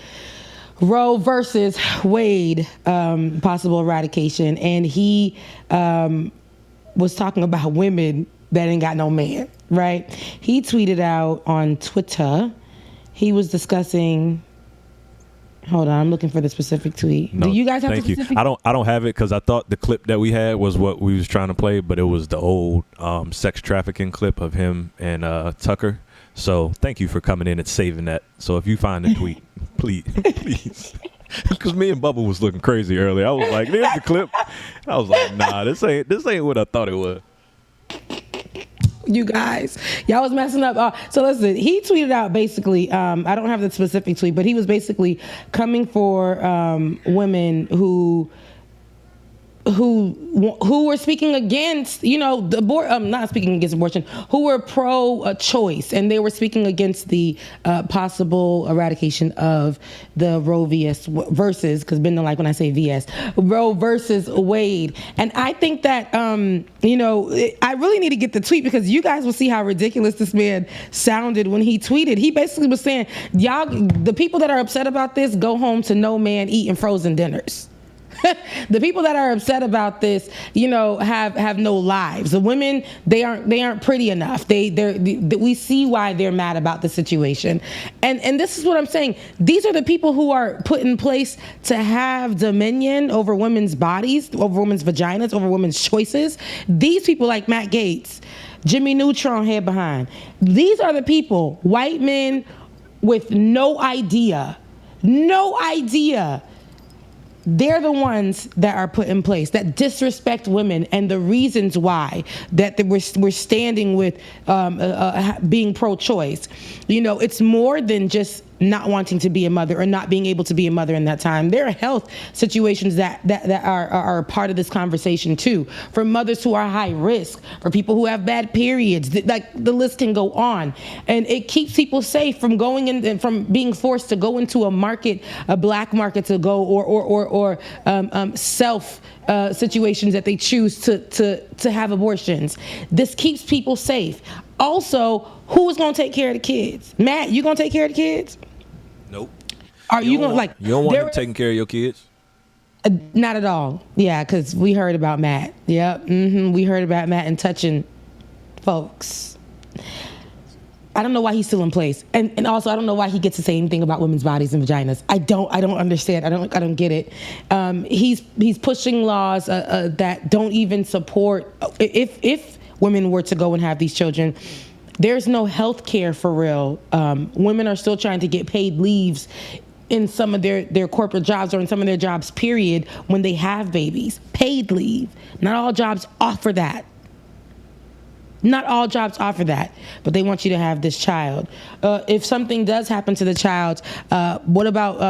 Roe versus Wade, possible eradication, and he was talking about women that ain't got no man, right? He tweeted out on Twitter. He was discussing. Hold on, I'm looking for the specific tweet. No, do you guys have thank the specific? You. I don't have it because I thought the clip that we had was what we was trying to play, but it was the old sex trafficking clip of him and Tucker. So thank you for coming in and saving that. So if you find the tweet, please. Because me and Bubba was looking crazy earlier. I was like, "There's the clip." I was like, "Nah, this ain't what I thought it was." You guys, y'all was messing up. So listen, he tweeted out basically. I don't have the specific tweet, but he was basically coming for women who were speaking against, the not speaking against abortion, who were pro-choice, and they were speaking against the possible eradication of the Roe versus, because Ben don't like when I say VS, Roe versus Wade. And I think that, I really need to get the tweet because you guys will see how ridiculous this man sounded when he tweeted. He basically was saying, y'all, the people that are upset about this, go home to no man eating frozen dinners. The people that are upset about this, have no lives. The women, they aren't pretty enough. We see why they're mad about the situation. And this is what I'm saying. These are the people who are put in place to have dominion over women's bodies, over women's vaginas, over women's choices. These people like Matt Gaetz, Jimmy Neutron head behind. These are the people, white men with no idea. They're the ones that are put in place that disrespect women, and the reasons why that we're standing with being pro-choice. It's more than just not wanting to be a mother or not being able to be a mother in that time. There are health situations that are a part of this conversation too. For mothers who are high risk, for people who have bad periods, like the list can go on. And it keeps people safe from going in and from being forced to go into a black market to go or self situations that they choose to have abortions. This keeps people safe. Also, who is going to take care of the kids? Matt, you going to take care of the kids? Nope. Are you going to You don't want him taking care of your kids? Not at all. Yeah, because we heard about Matt. Yep. We heard about Matt and touching folks. I don't know why he's still in place, and also I don't know why he gets to say anything about women's bodies and vaginas. I don't understand. I don't get it. He's pushing laws that don't even support. If women were to go and have these children, there's no health care for real. Women are still trying to get paid leaves in some of their corporate jobs or in some of their jobs, period, when they have babies. Paid leave. Not all jobs offer that. Not all jobs offer that, but they want you to have this child. If something does happen to the child, what about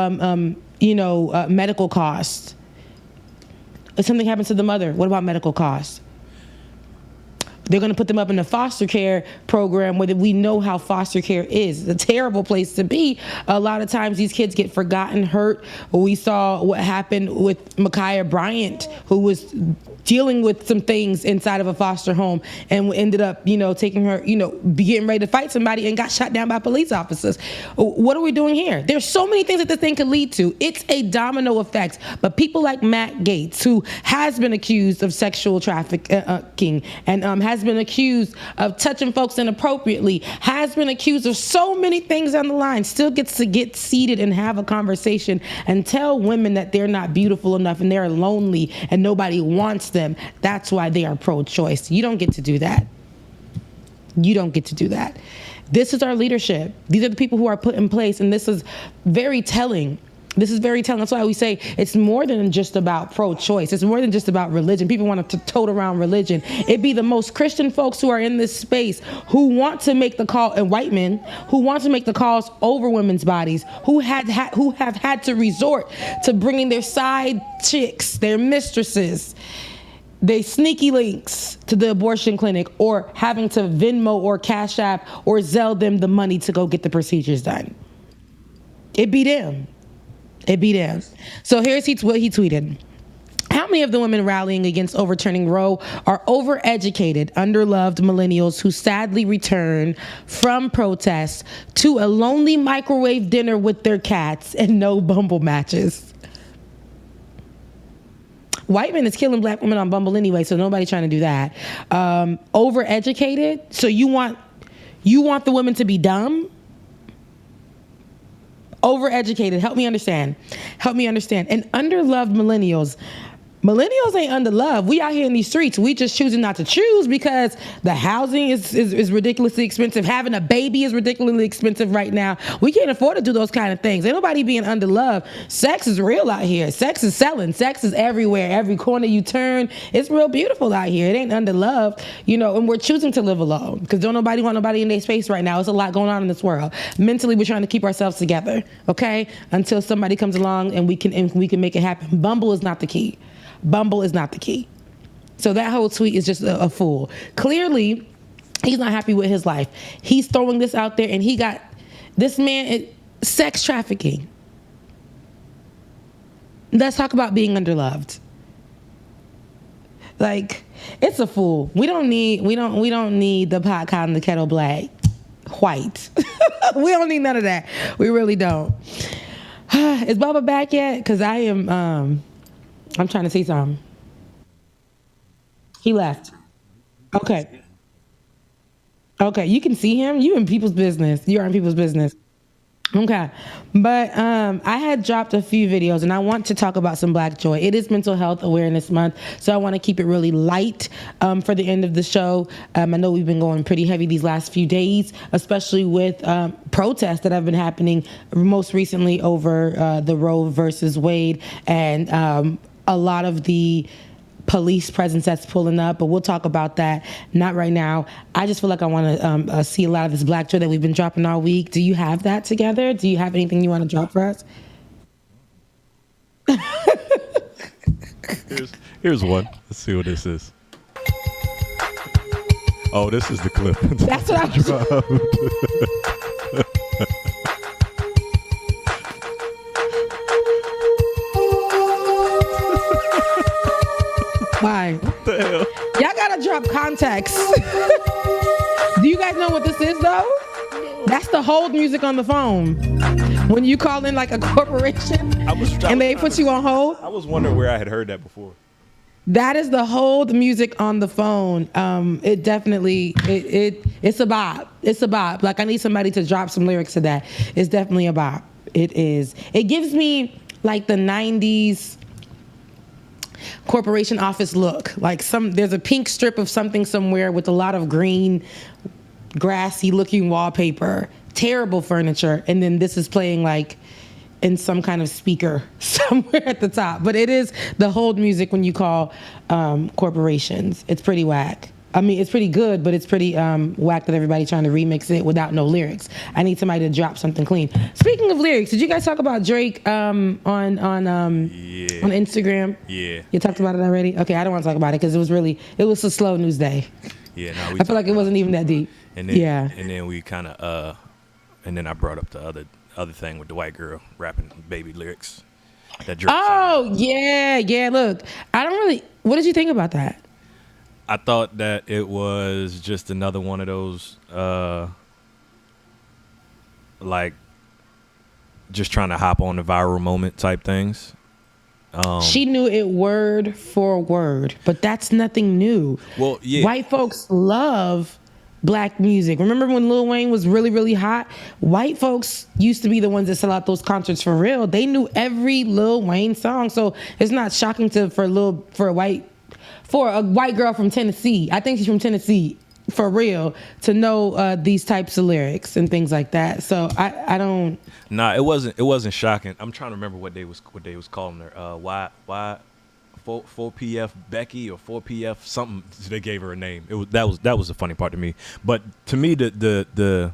medical costs? If something happens to the mother, what about medical costs? They're going to put them up in a foster care program where we know how foster care is. It's a terrible place to be. A lot of times these kids get forgotten, hurt. We saw what happened with Ma'Khia Bryant, who was dealing with some things inside of a foster home and ended up, taking her, getting ready to fight somebody and got shot down by police officers. What are we doing here? There's so many things that this thing could lead to. It's a domino effect. But people like Matt Gaetz, who has been accused of sexual trafficking and has been accused of touching folks inappropriately, has been accused of so many things on the line, still gets to get seated and have a conversation and tell women that they're not beautiful enough and they're lonely and nobody wants them. That's why they are pro-choice. You don't get to do that. You don't get to do that. This is our leadership. These are the people who are put in place, and this is very telling. This is very telling. That's why we say it's more than just about pro-choice. It's more than just about religion. People want to tote around religion. It'd be the most Christian folks who are in this space who want to make the call, and white men who want to make the calls over women's bodies, who have had to resort to bringing their side chicks, their mistresses, they sneaky links to the abortion clinic, or having to Venmo or Cash App or Zelle them the money to go get the procedures done. It'd be them. So here's what he tweeted. How many of the women rallying against overturning Roe are overeducated, underloved millennials who sadly return from protests to a lonely microwave dinner with their cats and no Bumble matches? White men is killing black women on Bumble anyway, so nobody trying to do that. Overeducated, so you want the women to be dumb? Overeducated, help me understand. And underloved millennials. Millennials ain't under love. We out here in these streets. We just choosing not to choose because the housing is ridiculously expensive. Having a baby is ridiculously expensive right now. We can't afford to do those kind of things. Ain't nobody being under love. Sex is real out here. Sex is selling. Sex is everywhere. Every corner you turn, it's real beautiful out here. It ain't under love, and we're choosing to live alone because don't nobody want nobody in their space right now. It's a lot going on in this world. Mentally, we're trying to keep ourselves together, okay? Until somebody comes along and we can make it happen. Bumble is not the key. Bumble is not the key. So that whole tweet is just a fool. Clearly, he's not happy with his life. He's throwing this out there, and he got this man sex trafficking. Let's talk about being underloved. Like, it's a fool. We don't need the pot calling the kettle black. White. We don't need none of that. We really don't. Is Bubba back yet? Because I am. I'm trying to say something. He left. Okay. You can see him. You in people's business. You're in people's business. Okay. But I had dropped a few videos, and I want to talk about some Black joy. It is Mental Health Awareness Month, so I want to keep it really light for the end of the show. I know we've been going pretty heavy these last few days, especially with protests that have been happening most recently over the Roe versus Wade and a lot of the police presence that's pulling up, but we'll talk about that. Not right now. I just feel like I want to see a lot of this Black joy that we've been dropping all week. Do you have that together? Do you have anything you want to drop for us? Here's one. Let's see what this is. Oh, this is the clip. That's what I was. Why? What the hell? Y'all gotta drop context. Do you guys know what this is though? That's the hold music on the phone. When you call in like a corporation and they put you on hold. I was wondering where I had heard that before. That is the hold music on the phone. It definitely, it's a bop. It's a bop. Like I need somebody to drop some lyrics to that. It's definitely a bop. It is. It gives me like the 90s corporation office look. Like there's a pink strip of something somewhere with a lot of green, grassy looking wallpaper, terrible furniture, and then this is playing like in some kind of speaker somewhere at the top. But it is the hold music when you call corporations. It's pretty whack. I mean, it's pretty good, but it's pretty whack that everybody trying to remix it without no lyrics. I need somebody to drop something clean. Speaking of lyrics, did you guys talk about Drake on Instagram? Yeah. You talked about it already? Okay, I don't want to talk about it because it was a slow news day. Yeah. No, I feel like it wasn't even that deep. And then, yeah. And then we kind of and then I brought up the other thing with the white girl rapping baby lyrics. That Drake song. Yeah. Look, what did you think about that? I thought that it was just another one of those, like, just trying to hop on the viral moment type things. She knew it word for word, but that's nothing new. Well, yeah. White folks love Black music. Remember when Lil Wayne was really, really hot? White folks used to be the ones that sell out those concerts for real. They knew every Lil Wayne song, so it's not shocking for a white girl from Tennessee, I think she's from Tennessee, for real, to know these types of lyrics and things like that. So I don't. Nah, it wasn't shocking. I'm trying to remember what they was calling her. Why 4PF Becky or 4PF something? They gave her a name. That was the funny part to me. But to me, the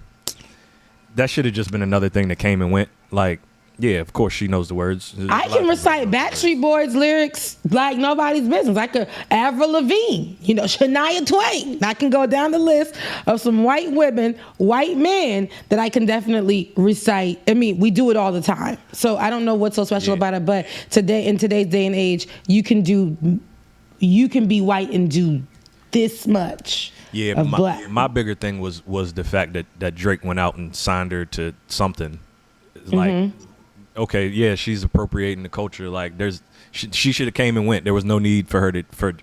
that should have just been another thing that came and went. Like, Yeah, of course she knows the words. I can recite Backstreet Boys lyrics like nobody's business. I could Avril Lavigne, Shania Twain. I can go down the list of some white women, white men that I can definitely recite. I mean, we do it all the time. So I don't know what's so special about it, but in today's day and age, you can be white and do this much. Yeah, my bigger thing was the fact that Drake went out and signed her to something. It's like, okay, yeah, she's appropriating the culture. Like, she should have came and went. There was no need for her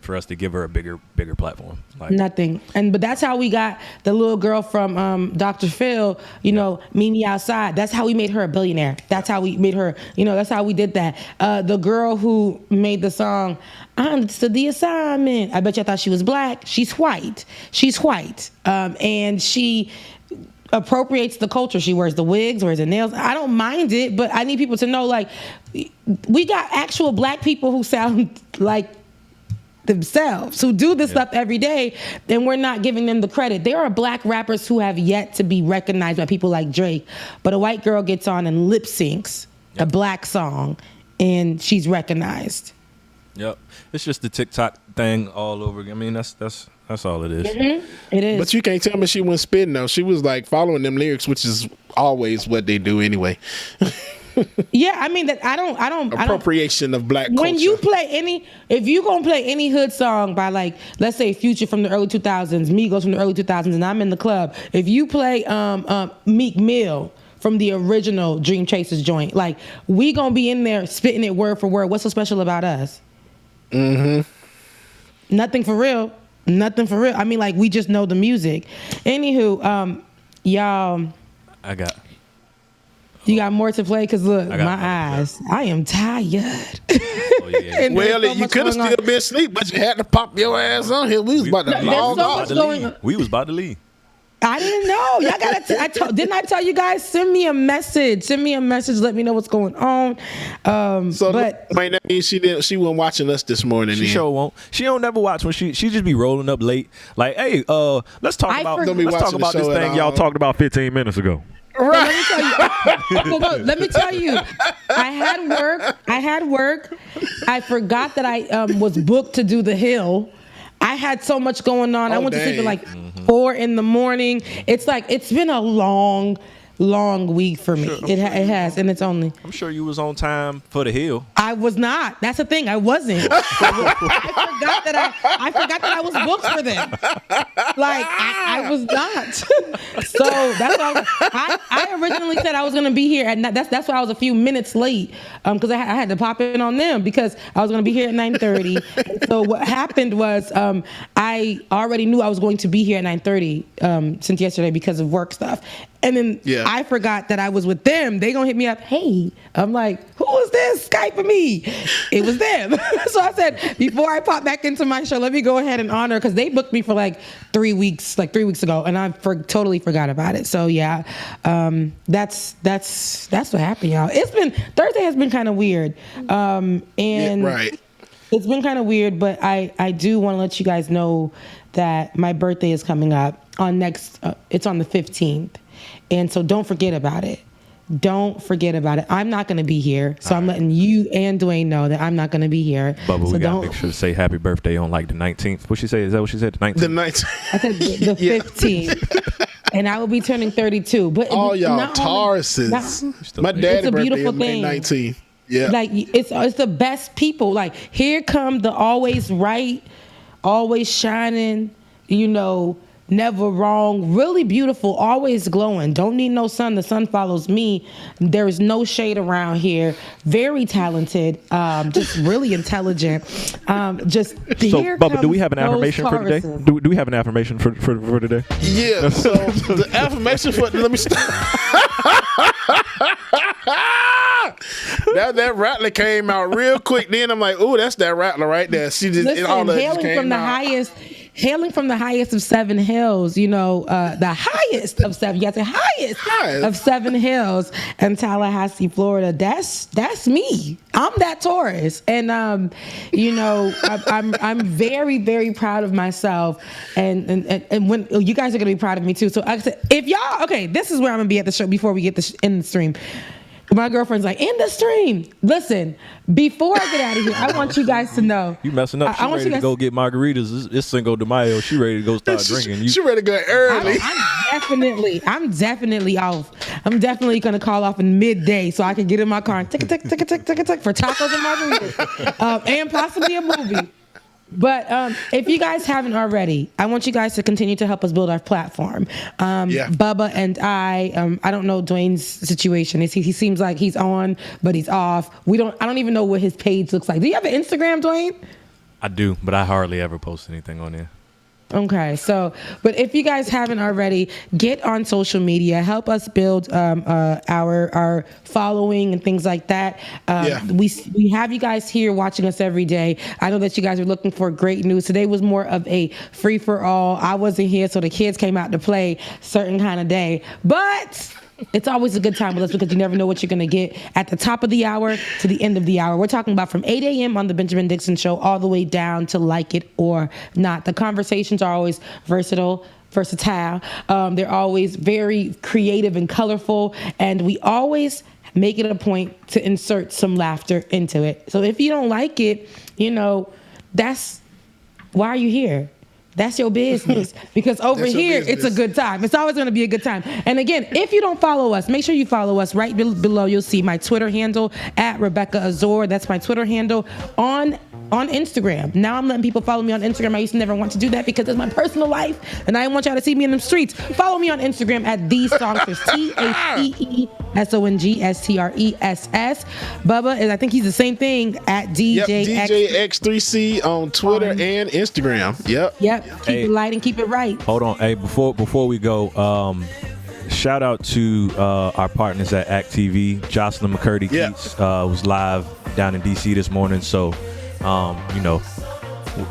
for us to give her a bigger platform. Like, nothing. But that's how we got the little girl from Dr. Phil, Meet Me Outside. That's how we made her a billionaire. That's how we made her, that's how we did that. The girl who made the song, I Understood the Assignment. I bet you I thought she was black. She's white. And she appropriates the culture. She wears the wigs, wears the nails. I don't mind it, but I need people to know, like, we got actual black people who sound like themselves, who do this stuff every day, and we're not giving them the credit. There are black rappers who have yet to be recognized by people like Drake, but a white girl gets on and lip syncs a black song, and she's recognized. Yep. It's just the TikTok thing all over again. I mean, that's all it is. It is. But you can't tell me she wasn't spitting though. She was like following them lyrics, which is always what they do anyway. Yeah, I mean that I don't appropriation of black culture. When you play if you gonna play any hood song by, like, let's say Future from the early 2000s, Migos from the early 2000s, and I'm in the club, if you play Meek Mill from the original Dream Chasers joint, like, we gonna be in there spitting it word for word. What's so special about us? Nothing for real. I mean, like, we just know the music. Anywho, y'all. You got more to play? Because look, my eyes. I am tired. Oh, yeah. Well, you could have still been asleep, but you had to pop your ass on here. We was about to log off. We was about to leave. I didn't know. Y'all gotta. Didn't I tell you guys? Send me a message. Let me know what's going on. But might not mean she wasn't watching us this morning. She sure won't. She don't never watch when she just be rolling up late. Like, hey, let's talk about this thing y'all talked about 15 minutes ago. Right. Let me tell you. I had work. I forgot that I was booked to do The Hill. I had so much going on. I went to sleep at like 4 a.m. It's like, it's been a long week for me. It has, and it's only. I'm sure you was on time for The Hill. I was not. That's the thing. I wasn't. I forgot that I was booked for them. Like, I was not. So that's why I originally said I was going to be here at. That's why I was a few minutes late. Because I had to pop in on them because I was going to be here at 9:30. So what happened was I already knew I was going to be here at 9:30 since yesterday because of work stuff. And then I forgot that I was with them. They gonna hit me up. Hey, I'm like, who was this Skyping me? It was them. So I said, before I pop back into my show, let me go ahead and honor, because they booked me for like 3 weeks ago, and I totally forgot about it. So yeah, that's what happened, y'all. Thursday has been kind of weird, and right. It's been kind of weird, but I do want to let you guys know that my birthday is coming up it's on the 15th. And so don't forget about it. I'm not going to be here. So I'm letting you and Dwayne know that I'm not going to be here. Bubba, so we got to make sure to say happy birthday on like the 19th. What'd she say? Is that what she said? The 19th? The 19th. I said the 15th. And I will be turning 32. But all y'all Tauruses. My dad's birthday is May 19th. Yeah. Like, it's the best people. Like, here come the always right, always shining, never wrong, really beautiful, always glowing. Don't need no sun. The sun follows me. There is no shade around here. Very talented, just really intelligent. Bubba, do we have an affirmation for today? Do we have an affirmation for today? Yeah. So the affirmation for let me start. That rattler came out real quick. Then I'm like, "Ooh, that's that rattler right there." She just hailing from the highest of 7 hills, the highest of 7. You got to say highest of 7 hills in Tallahassee, Florida. That's me. I'm that Taurus, and I'm very, very proud of myself, and when you guys are gonna be proud of me too. So I said, if y'all this is where I'm gonna be at the show before we get in the stream. My girlfriend's like, in the stream. Listen, before I get out of here, I want you guys to know. You messing up. She ready to go get margaritas. It's Cinco de Mayo. She ready to go start drinking. She ready to go early. I'm definitely off. I'm definitely going to call off in midday so I can get in my car and tick for tacos and margaritas. And possibly a movie. But if you guys haven't already, I want you guys to continue to help us build our platform. Bubba and I don't know Dwayne's situation. He seems like he's on, but he's off. I don't even know what his page looks like. Do you have an Instagram, Dwayne? I do, but I hardly ever post anything on there. Okay, but if you guys haven't already, get on social media, help us build our following and things like that. We have you guys here watching us every day. I know that you guys are looking for great news. Today was more of a free for all. I wasn't here, so the kids came out to play certain kind of day, but it's always a good time with us because you never know what you're going to get at the top of the hour to the end of the hour. We're talking about from 8 a.m. on the Benjamin Dixon Show all the way down to Like It or Not. The conversations are always versatile. They're always very creative and colorful, and we always make it a point to insert some laughter into it. So if you don't like it, that's why are you here? That's your business. Because over here, it's a good time. It's always going to be a good time. And again, if you don't follow us, make sure you follow us. Right below, you'll see my Twitter handle, @Rebecca Azor. That's my Twitter handle on Instagram. Now I'm letting people follow me on Instagram. I used to never want to do that because it's my personal life, and I didn't want y'all to see me in the streets. Follow me on Instagram @TheSongstress, TheSongstress. Bubba, I think he's the same thing DJ X3C on Twitter and Instagram. Yep. Keep it light and keep it right. Hold on. Hey, before we go, shout out to our partners at act.tv. Jocelyn McCurdy Keats was live down in DC this morning. So,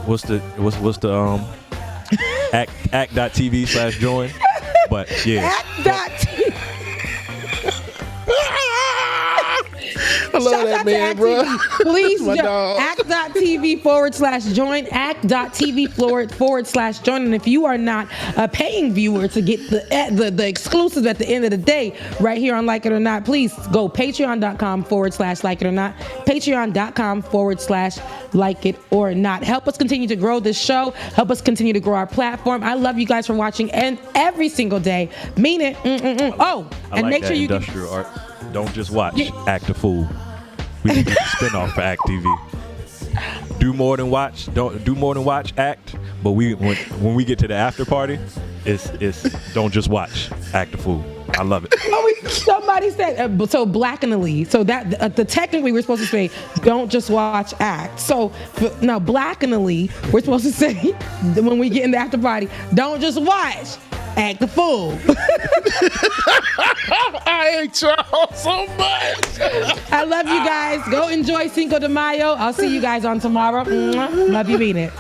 what's the act.tv/join? But yeah. Act.tv. I love that man, bro. Please, act.tv/join, act.tv/join. And if you are not a paying viewer to get the exclusives at the end of the day, right here on Like It or Not, please go patreon.com/like it or not, patreon.com/like it or not. Help us continue to grow this show. Help us continue to grow our platform. I love you guys for watching and every single day. Mean it. Oh, I and like make that sure you industrial art. Don't just watch. Act a fool. We need a spinoff for Act TV. Do more than watch. Don't do more than watch. Act. But when we get to the after party, it's don't just watch. Act a fool. I love it. Somebody said so blackingly. So that technically we're supposed to say don't just watch Act. So now blackingly we're supposed to say when we get in the after party, don't just watch. Act the fool. I hate y'all so much. I love you guys. Go enjoy Cinco de Mayo. I'll see you guys on tomorrow. Love you, mean it.